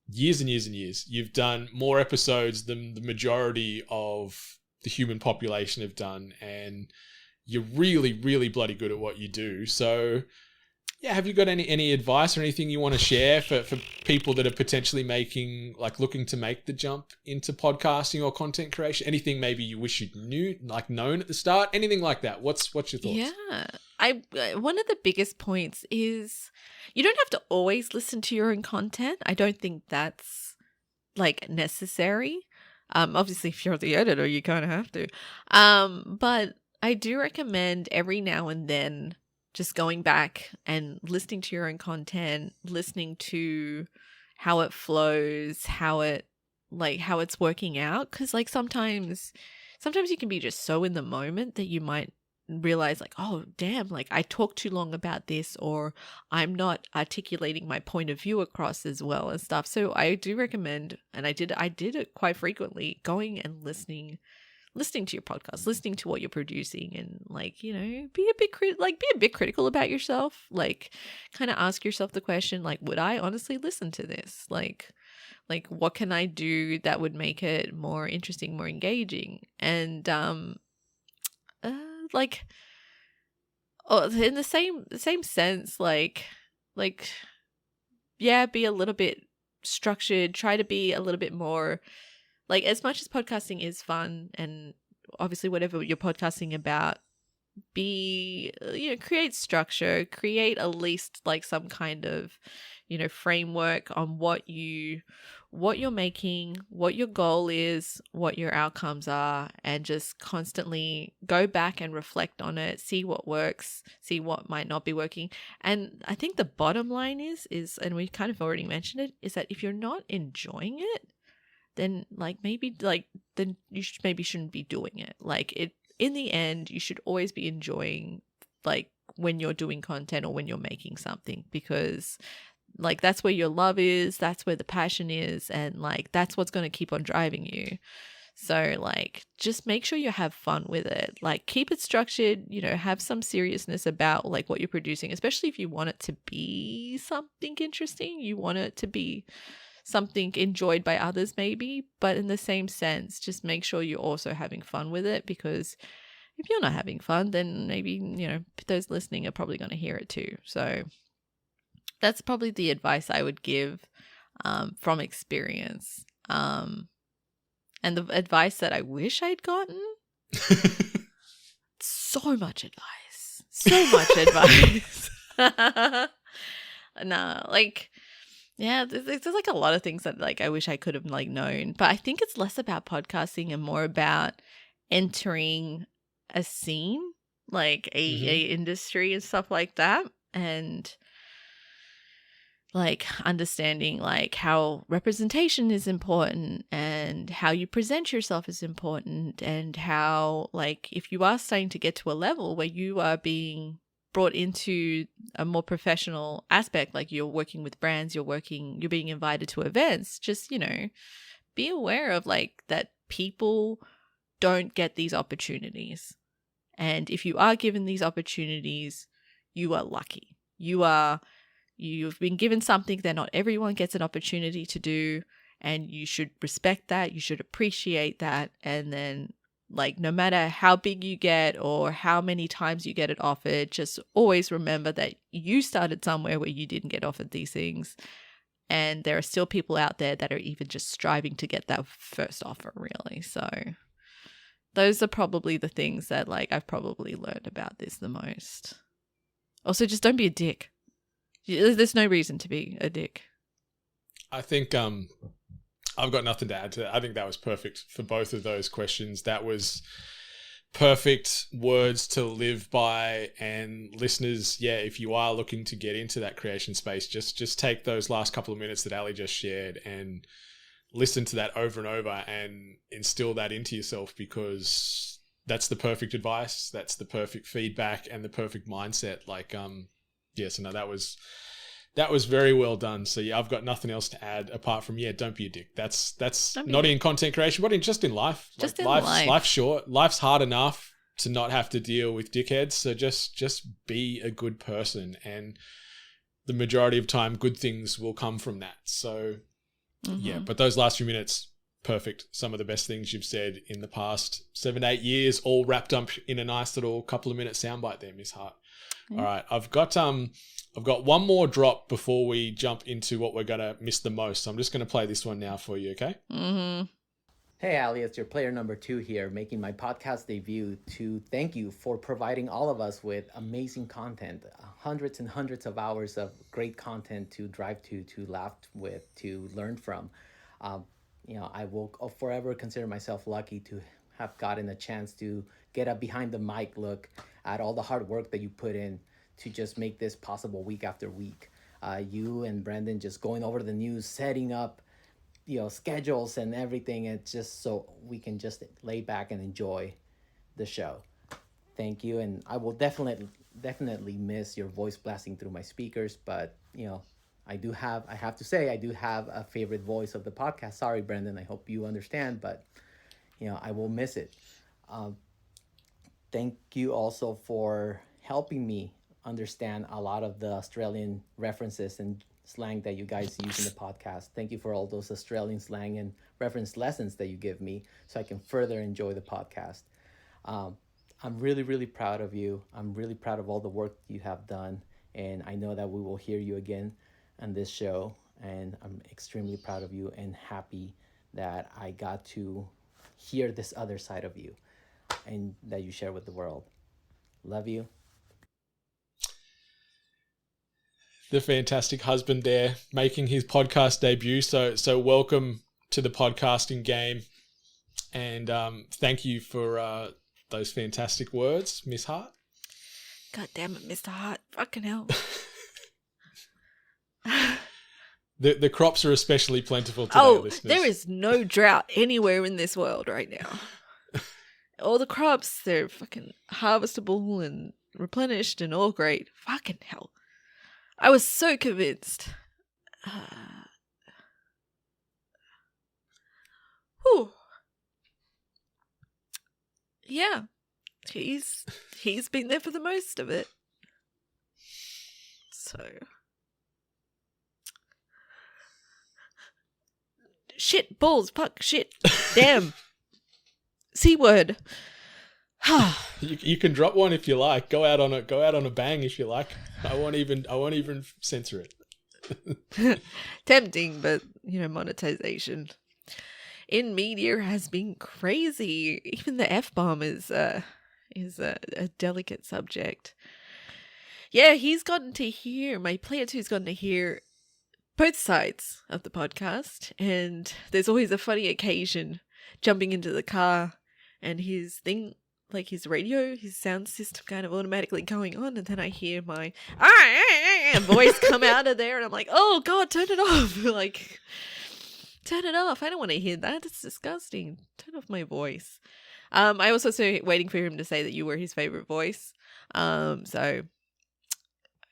years and years and years. You've done more episodes than the majority of the human population have done, and you're really, really bloody good at what you do. So yeah, have you got any advice or anything you want to share for people that are potentially looking to make the jump into podcasting or content creation? Anything maybe you wish you'd known at the start? Anything like that? What's your thoughts? Yeah, one of the biggest points is you don't have to always listen to your own content. I don't think that's like necessary. Obviously, if you're the editor, you kind of have to. But I do recommend every now and then just going back and listening to your own content, listening to how it flows, how it's working out. Because like sometimes you can be just so in the moment that you might realize like, oh damn, like I talked too long about this, or I'm not articulating my point of view across as well and stuff. So I do recommend, and I did it quite frequently, going and listening to your podcast, listening to what you're producing, and like, you know, be a bit critical about yourself. Like, kind of ask yourself the question, like, would I honestly listen to this? Like what can I do that would make it more interesting, more engaging? And in the same sense, like yeah, be a little bit structured. Try to be a little bit more. Like, as much as podcasting is fun, and obviously whatever you're podcasting about, create structure, create at least like some kind of, framework on what you're making, what your goal is, what your outcomes are, and just constantly go back and reflect on it, see what works, see what might not be working. And I think the bottom line is, and we kind of already mentioned it, is that if you're not enjoying it, then then you shouldn't be doing it. Like, in the end, you should always be enjoying like when you're doing content or when you're making something, because like that's where your love is, that's where the passion is, and like that's what's going to keep on driving you. So like just make sure you have fun with it. Like keep it structured, you know, have some seriousness about like what you're producing, especially if you want it to be something interesting, you want it to be something enjoyed by others maybe, but in the same sense, just make sure you're also having fun with it, because if you're not having fun, then maybe, you know, those listening are probably going to hear it too. So that's probably the advice I would give from experience. And the advice that I wish I'd gotten, so much advice. So much advice. No, like, yeah, there's like a lot of things that like I wish I could have like known. But I think it's less about podcasting and more about entering a scene, like a industry and stuff like that. And like understanding like how representation is important and how you present yourself is important, and how like if you are starting to get to a level where you are being brought into a more professional aspect, like you're working with brands, you're being invited to events, just, you know, be aware of like that people don't get these opportunities. And if you are given these opportunities, you are lucky. You've been given something that not everyone gets an opportunity to do, and you should respect that. You should appreciate that. And then like no matter how big you get or how many times you get it offered, just always remember that you started somewhere where you didn't get offered these things. And there are still people out there that are even just striving to get that first offer, really. So those are probably the things that like I've probably learned about this the most. Also, just don't be a dick. There's no reason to be a dick. I think I've got nothing to add to that. I think that was perfect for both of those questions. That was perfect words to live by. And listeners, yeah, if you are looking to get into that creation space, just take those last couple of minutes that Ali just shared and listen to that over and over and instill that into yourself, because that's the perfect advice. That's the perfect feedback and the perfect mindset. Like, yeah, so no, that was very well done. So yeah, I've got nothing else to add apart from, yeah, don't be a dick. That's not in content creation, but just in life. Just like, in life. Life's short. Life's hard enough to not have to deal with dickheads. So just be a good person, and the majority of time, good things will come from that. So yeah, but those last few minutes, perfect. Some of the best things you've said in the past 7-8 years, all wrapped up in a nice little couple of minute soundbite there, Miss Hart. All right, I've got one more drop before we jump into what we're gonna miss the most. So I'm just gonna play this one now for you, okay? Hey Ali, it's your player number 2 here, making my podcast debut to thank you for providing all of us with amazing content, hundreds and hundreds of hours of great content to drive to laugh with, to learn from. You know, I will forever consider myself lucky to have gotten a chance to get a behind the mic look at all the hard work that you put in to just make this possible week after week. You and Brandon just going over the news, setting up, you know, schedules and everything. It's just so we can just lay back and enjoy the show. Thank you. And I will definitely miss your voice blasting through my speakers, but you know, I have to say I do have a favorite voice of the podcast. Sorry, Brandon, I hope you understand, but you know, I will miss it. Thank you also for helping me understand a lot of the Australian references and slang that you guys use in the podcast. Thank you for all those Australian slang and reference lessons that you give me so I can further enjoy the podcast. I'm really, really proud of you. I'm really proud of all the work you have done. And I know that we will hear you again on this show. And I'm extremely proud of you and happy that I got to hear this other side of you and that you share with the world. Love you. The fantastic husband there making his podcast debut. So welcome to the podcasting game. And thank you for those fantastic words, Miss Hart. God damn it, Mr. Hart. Fucking hell. The crops are especially plentiful today, listeners. There is no drought anywhere in this world right now. All the crops, they're fucking harvestable and replenished and all great. Fucking hell. I was so convinced. Whew. Yeah. He's been there for the most of it. So shit, balls, fuck, shit, damn. C word. You can drop one if you like. Go out on a bang if you like. I won't even censor it. Tempting, but monetization in media has been crazy. Even the F-bomb is a delicate subject. Yeah, my player two's gotten to hear both sides of the podcast, and there's always a funny occasion jumping into the car and his thing, like his radio, his sound system kind of automatically going on, and then I hear my voice come out of there, and I'm like, oh God, turn it off. Like, turn it off. I don't want to hear that. It's disgusting. Turn off my voice. I was also waiting for him to say that you were his favorite voice. So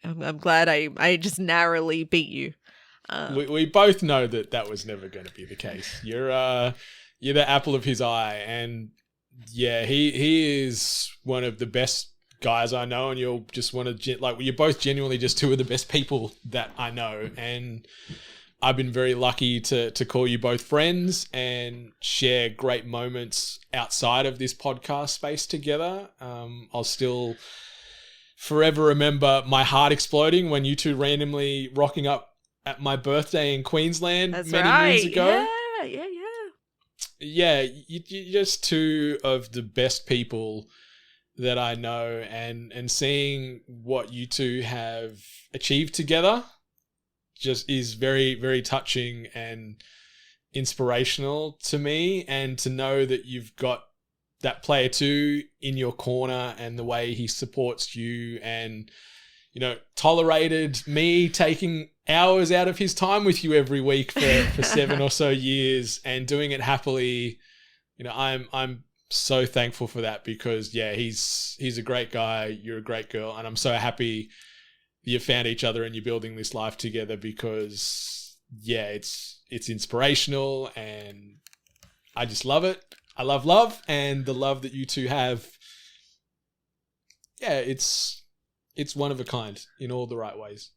I'm glad I just narrowly beat you. We both know that was never going to be the case. You're the apple of his eye, and yeah, he is one of the best guys I know, and you're both genuinely just two of the best people that I know, and I've been very lucky to call you both friends and share great moments outside of this podcast space together. I'll still forever remember my heart exploding when you two randomly rocking up at my birthday in Queensland many moons ago. Yeah, you're just two of the best people that I know, and seeing what you two have achieved together just is very, very touching and inspirational to me, and to know that you've got that player two in your corner and the way he supports you, and tolerated me taking hours out of his time with you every week for 7 or so years and doing it happily. I'm so thankful for that, because yeah, he's a great guy, you're a great girl, and I'm so happy you found each other and you're building this life together, because yeah, it's inspirational, and I just love it. I love love, and the love that you two have, yeah, it's one of a kind in all the right ways.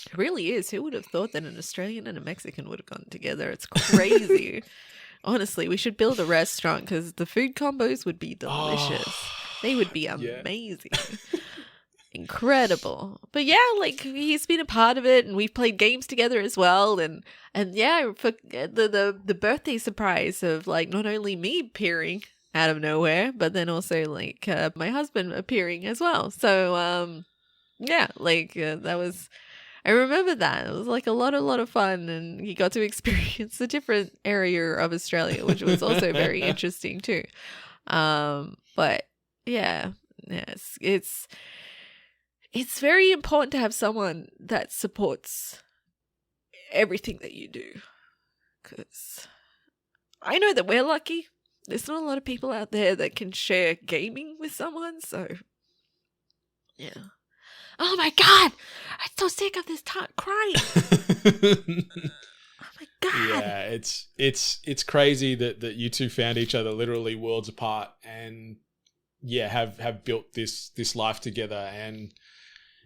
It really is. Who would have thought that an Australian and a Mexican would have gotten together? It's crazy. Honestly, we should build a restaurant, because the food combos would be delicious. They would be amazing. Yeah. Incredible. But yeah, like, he's been a part of it, and we've played games together as well, and yeah, for the birthday surprise of, like, not only me appearing out of nowhere, but then also, like, my husband appearing as well. So yeah, like, that was, I remember that. It was like a lot of fun, and he got to experience a different area of Australia, which was also very interesting too. But yeah, it's very important to have someone that supports everything that you do, because I know that we're lucky. There's not a lot of people out there that can share gaming with someone, so yeah. Oh my God, I'm so sick of this crying. Oh my God. Yeah, it's crazy that you two found each other literally worlds apart, and yeah, have built this life together. And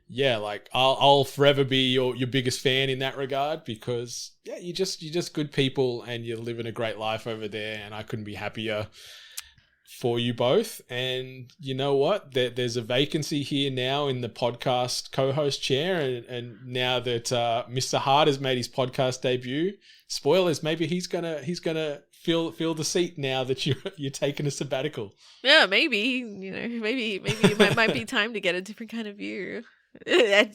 yeah, like, I'll forever be your biggest fan in that regard, because yeah, you're just good people, and you're living a great life over there, and I couldn't be happier for you both. And you know what? There's a vacancy here now in the podcast co-host chair, and now that Mr. Hart has made his podcast debut, spoilers, maybe he's gonna fill the seat now that you're taking a sabbatical. Yeah, maybe maybe it might be time to get a different kind of view. And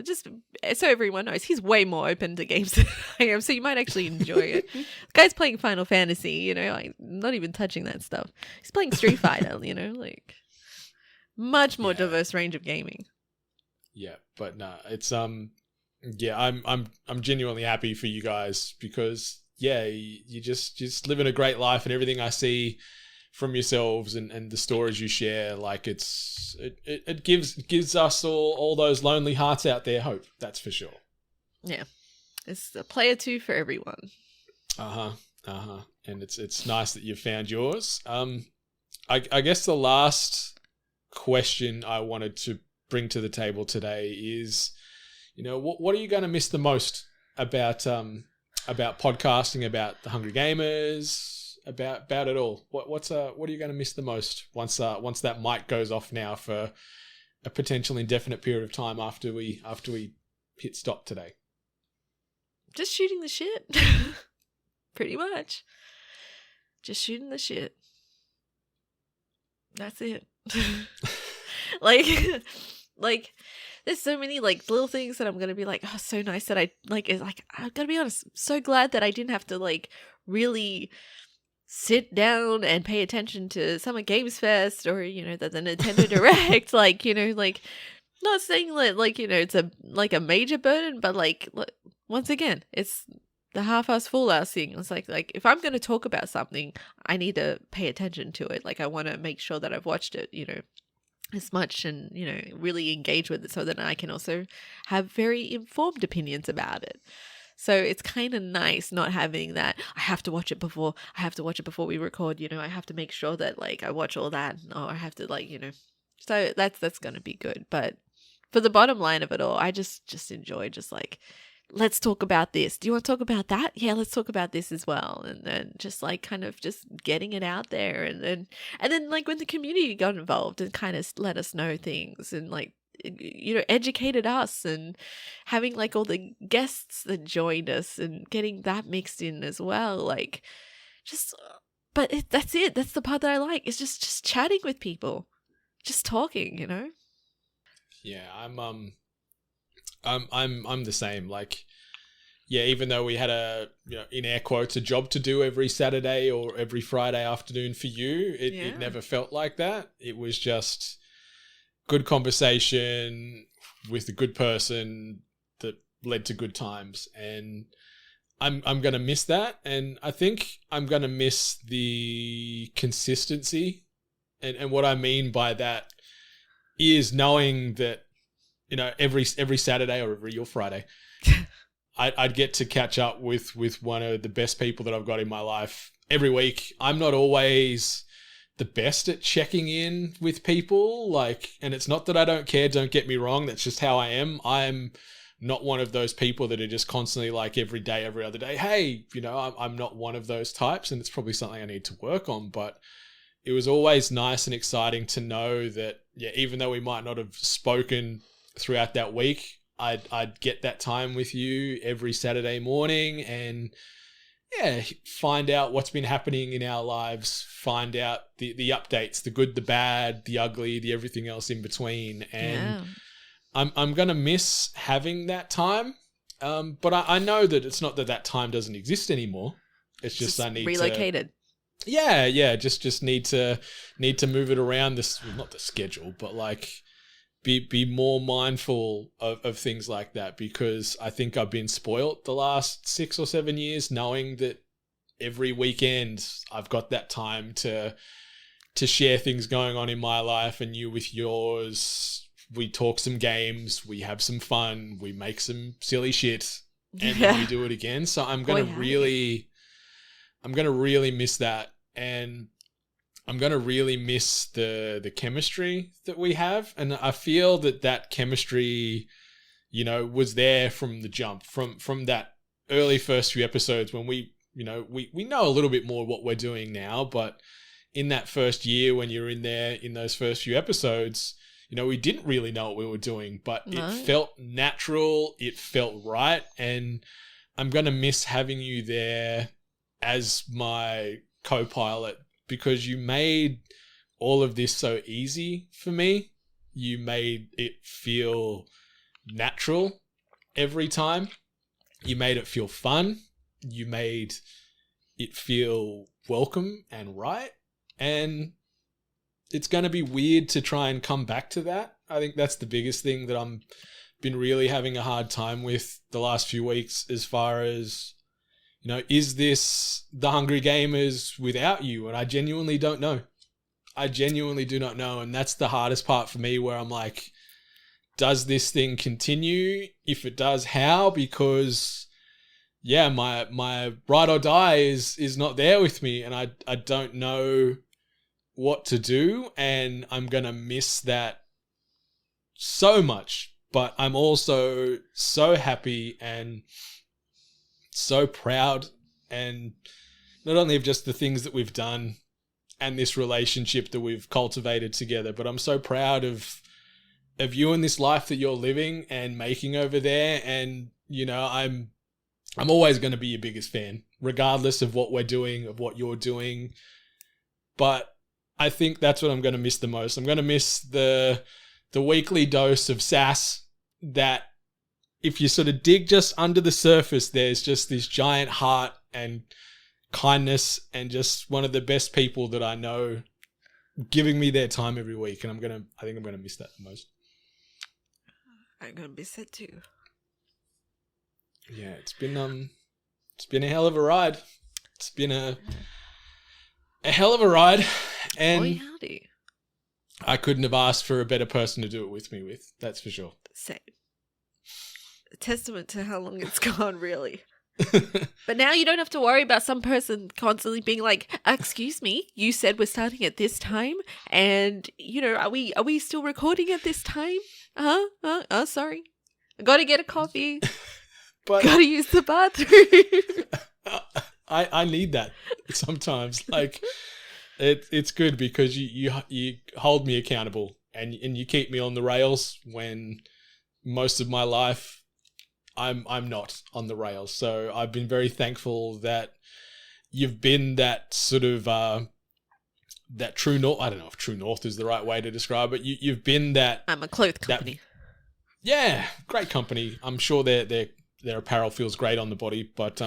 just so everyone knows, he's way more open to games than I am, so you might actually enjoy it. The guy's playing Final Fantasy, like, not even touching that stuff. He's playing Street Fighter, like, much more diverse range of gaming. Yeah, but no, it's yeah, I'm genuinely happy for you guys, because yeah, you just living a great life, and everything I see from yourselves and the stories you share. Like it gives us all those lonely hearts out there hope. That's for sure. Yeah, it's a player 2 for everyone. And it's nice that you've found yours. I guess the last question I wanted to bring to the table today is, what are you going to miss the most about podcasting, about the Hungry Gamers, about it all? What are you going to miss the most once that mic goes off now for a potential indefinite period of time after we hit stop today? Just shooting the shit. Pretty much. Just shooting the shit. That's it. like there's so many like little things that I'm gonna be like, oh, so nice that I like. It's like, I gotta be honest, so glad that I didn't have to like really sit down and pay attention to Summer Games Fest or the Nintendo Direct. like not saying that it's a major burden, but once again, it's the half-ass full-ass thing. It's like if I'm going to talk about something, I need to pay attention to it. Like I want to make sure that I've watched it, as much and, really engage with it so that I can also have very informed opinions about it. So it's kind of nice not having that, I have to watch it before we record, I have to make sure that I watch all that, or I have to so that's going to be good. But for the bottom line of it all, I just enjoy let's talk about this. Do you want to talk about that? Yeah, let's talk about this as well. And then just kind of just getting it out there. And then when the community got involved and kind of let us know things and educated us and having all the guests that joined us and getting that mixed in as well. That's it. That's the part that I like. It's just chatting with people, just talking, Yeah, I'm the same. Even though we had in air quotes, a job to do every Saturday or every Friday afternoon for you, it never felt like that. It was just good conversation with a good person that led to good times. And I'm going to miss that. And I think I'm going to miss the consistency. And what I mean by that is knowing that, every Saturday or every Friday, I'd get to catch up with one of the best people that I've got in my life every week. I'm not always the best at checking in with people, and it's not that I don't care, don't get me wrong, that's just how I am. I'm not one of those people that are just constantly every day, every other day, hey, I'm not one of those types, and it's probably something I need to work on. But it was always nice and exciting to know that, even though we might not have spoken throughout that week, I'd get that time with you every Saturday morning and find out what's been happening in our lives, find out the updates, the good, the bad, the ugly, the everything else in between. And I'm going to miss having that time. But I know that it's not that time doesn't exist anymore. It's just I need relocated. Just need to move it around not the schedule, but be more mindful of things like that, because I think I've been spoilt the last 6 or 7 years, knowing that every weekend I've got that time to share things going on in my life and you with yours. We talk some games, we have some fun, we make some silly shit, and then we do it again. So I'm gonna really miss that, and I'm going to really miss the chemistry that we have. And I feel that chemistry, was there from the jump, from that early first few episodes when we know a little bit more what we're doing now. But in that first year, when you're in there in those first few episodes, we didn't really know what we were doing, but it felt natural. It felt right. And I'm going to miss having you there as my co-pilot, because you made all of this so easy for me. You made it feel natural every time. You made it feel fun. You made it feel welcome and right. And it's going to be weird to try and come back to that. I think that's the biggest thing that I'm been really having a hard time with the last few weeks, as far as, is this the Hungry Gamers without you? And I genuinely don't know. I genuinely do not know. And that's the hardest part for me, where I'm like, does this thing continue? If it does, how? Because yeah, my ride or die is not there with me, and I don't know what to do, and I'm going to miss that so much. But I'm also so happy and so proud, and not only of just the things that we've done and this relationship that we've cultivated together, but I'm so proud of you and this life that you're living and making over there. And I'm always going to be your biggest fan, regardless of what we're doing, of what you're doing. But I think that's what I'm going to miss the most. I'm going to miss the weekly dose of sass that, if you sort of dig just under the surface, there's just this giant heart and kindness and just one of the best people that I know giving me their time every week. And I think I'm going to miss that the most. I'm going to miss it too. Yeah, it's been a hell of a ride. It's been a hell of a ride, and howdy. I couldn't have asked for a better person to do it with me. That's for sure. Same. A testament to how long it's gone, really. But now you don't have to worry about some person constantly being like, "Excuse me, you said we're starting at this time, and are we still recording at this time? Sorry, I got to get a coffee." But gotta use the bathroom. I need that sometimes. Like it's good because you hold me accountable and you keep me on the rails when most of my life I'm not on the rails. So I've been very thankful that you've been that sort of that true north. I don't know if true north is the right way to describe it. You've been that. I'm a clothes company. Yeah, great company. I'm sure their apparel feels great on the body, but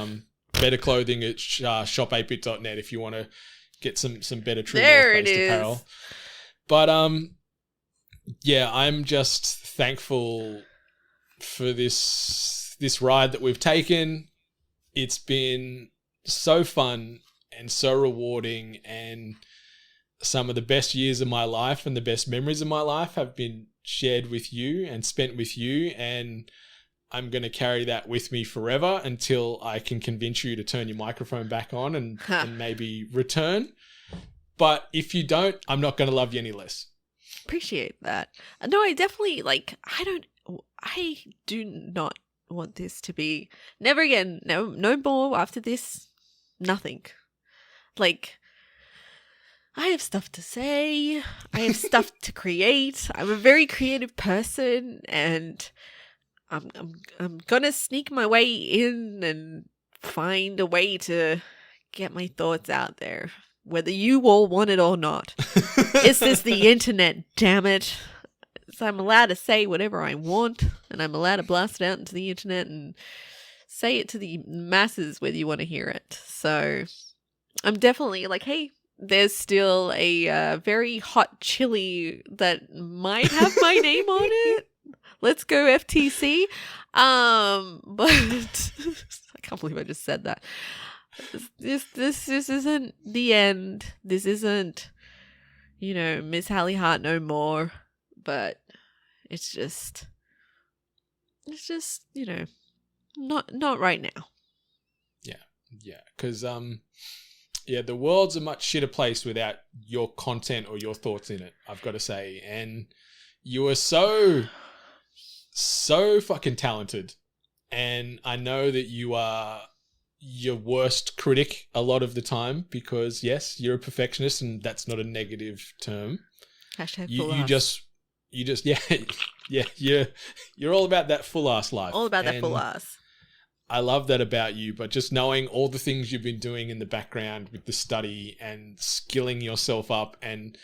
better clothing at shop8bit.net if you want to get some better true North-based apparel. But yeah, I'm just thankful for this ride that we've taken. It's been so fun and so rewarding, and some of the best years of my life and the best memories of my life have been shared with you and spent with you, and I'm going to carry that with me forever until I can convince you to turn your microphone back on and maybe return. But if you don't, I'm not going to love you any less. Appreciate that. No, I definitely, I do not want this to be, never again, no more after this, nothing. I have stuff to say, I have stuff to create, I'm a very creative person, and I'm gonna sneak my way in and find a way to get my thoughts out there, whether you all want it or not. This is the internet, damn it. So I'm allowed to say whatever I want, and I'm allowed to blast it out into the internet and say it to the masses whether you want to hear it. So I'm definitely hey, there's still a very hot chili that might have my name on it. Let's go FTC. But I can't believe I just said that. This isn't the end. This isn't, Miss Hallie Hart no more. But it's just, not right now. Yeah. Because the world's a much shitter place without your content or your thoughts in it, I've got to say. And you are so fucking talented, and I know that you are your worst critic a lot of the time, because yes, you're a perfectionist, and that's not a negative term. Hashtag you just you're all about that full ass life. All about that full ass. I love that about you, but just knowing all the things you've been doing in the background with the study and skilling yourself up and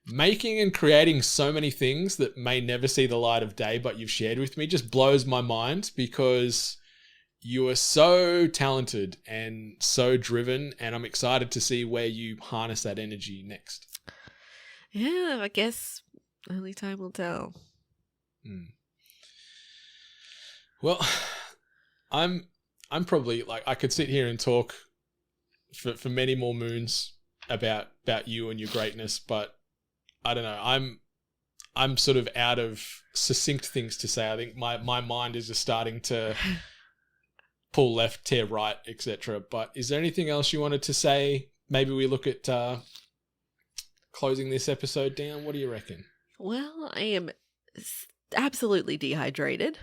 making and creating so many things that may never see the light of day, but you've shared with me, just blows my mind, because you are so talented and so driven, and I'm excited to see where you harness that energy next. Yeah, I guess only time will tell. Well, I'm I'm probably like, I could sit here and talk for many more moons about you and your greatness, but I don't know. I'm sort of out of succinct things to say. I think my mind is just starting to pull left, tear right, etc. But is there anything else you wanted to say? Maybe we look at closing this episode down. What do you reckon? Well, I am absolutely dehydrated.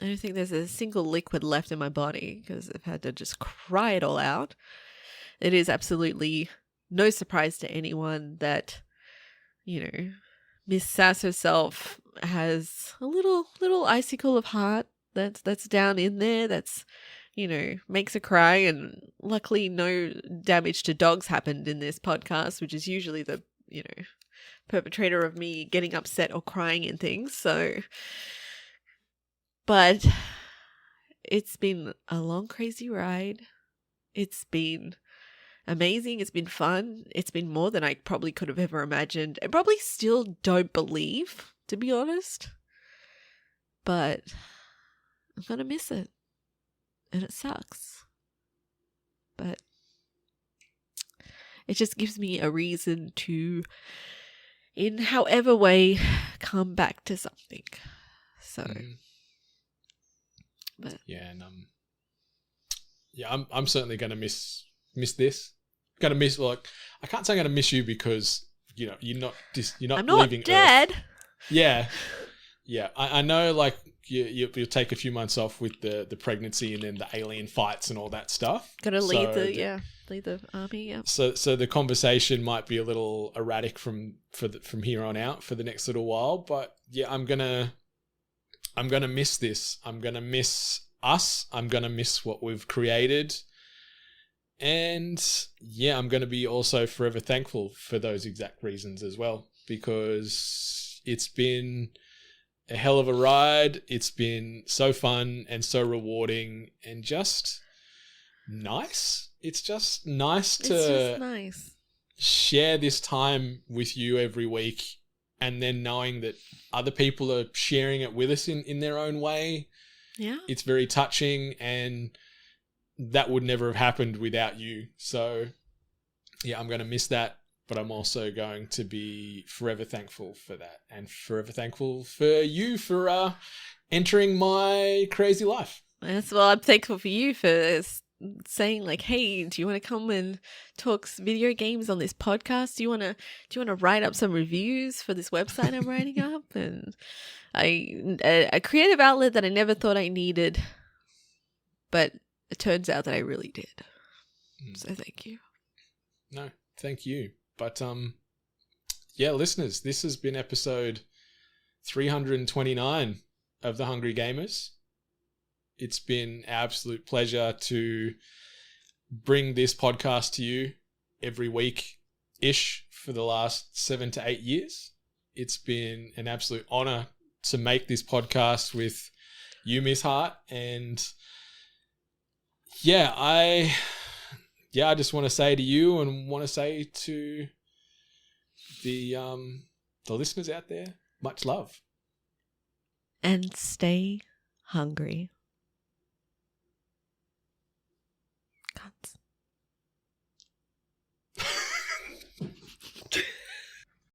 I don't think there's a single liquid left in my body because I've had to just cry it all out. It is absolutely no surprise to anyone that, you know, Miss Sass herself has a little icicle of heart that's down in there that's, you know, makes her cry. And luckily no damage to dogs happened in this podcast, which is usually the, you know, perpetrator of me getting upset or crying in things. So, but it's been a long, crazy ride. It's been amazing. It's been fun. It's been more than I probably could have ever imagined. I probably still don't believe, to be honest. But I'm going to miss it. And it sucks. But it just gives me a reason to, in however way, come back to something. So, but yeah, and I'm certainly going to miss this. Going to miss, like, I can't say I'm going to miss you because, you know, you're not I'm not leaving dead. Earth. Yeah. I know, like, you'll take a few months off with the pregnancy and then the alien fights and all that stuff. Got to lead the army. Yeah. So the conversation might be a little erratic from here on out for the next little while, but yeah, I'm gonna miss this. I'm gonna miss us. I'm gonna miss what we've created. And yeah, I'm going to be also forever thankful for those exact reasons as well, because it's been a hell of a ride. It's been so fun and so rewarding and just nice. It's just nice to share this time with you every week, and then knowing that other people are sharing it with us in their own way. Yeah. It's very touching, and that would never have happened without you. So yeah, I'm going to miss that, but I'm also going to be forever thankful for that, and forever thankful for you for entering my crazy life. Yes, well, I'm thankful for you for saying, like, hey, do you want to come and talk video games on this podcast? Do you want to write up some reviews for this website I'm writing up? And a creative outlet that I never thought I needed, but it turns out that I really did. So thank you. No, thank you. But yeah, listeners, this has been episode 329 of The Hungry Gamers. It's been an absolute pleasure to bring this podcast to you every week-ish for the last 7 to 8 years. It's been an absolute honor to make this podcast with you, Miss Hart, and I just want to say to you, and want to say to the listeners out there, much love. And stay hungry.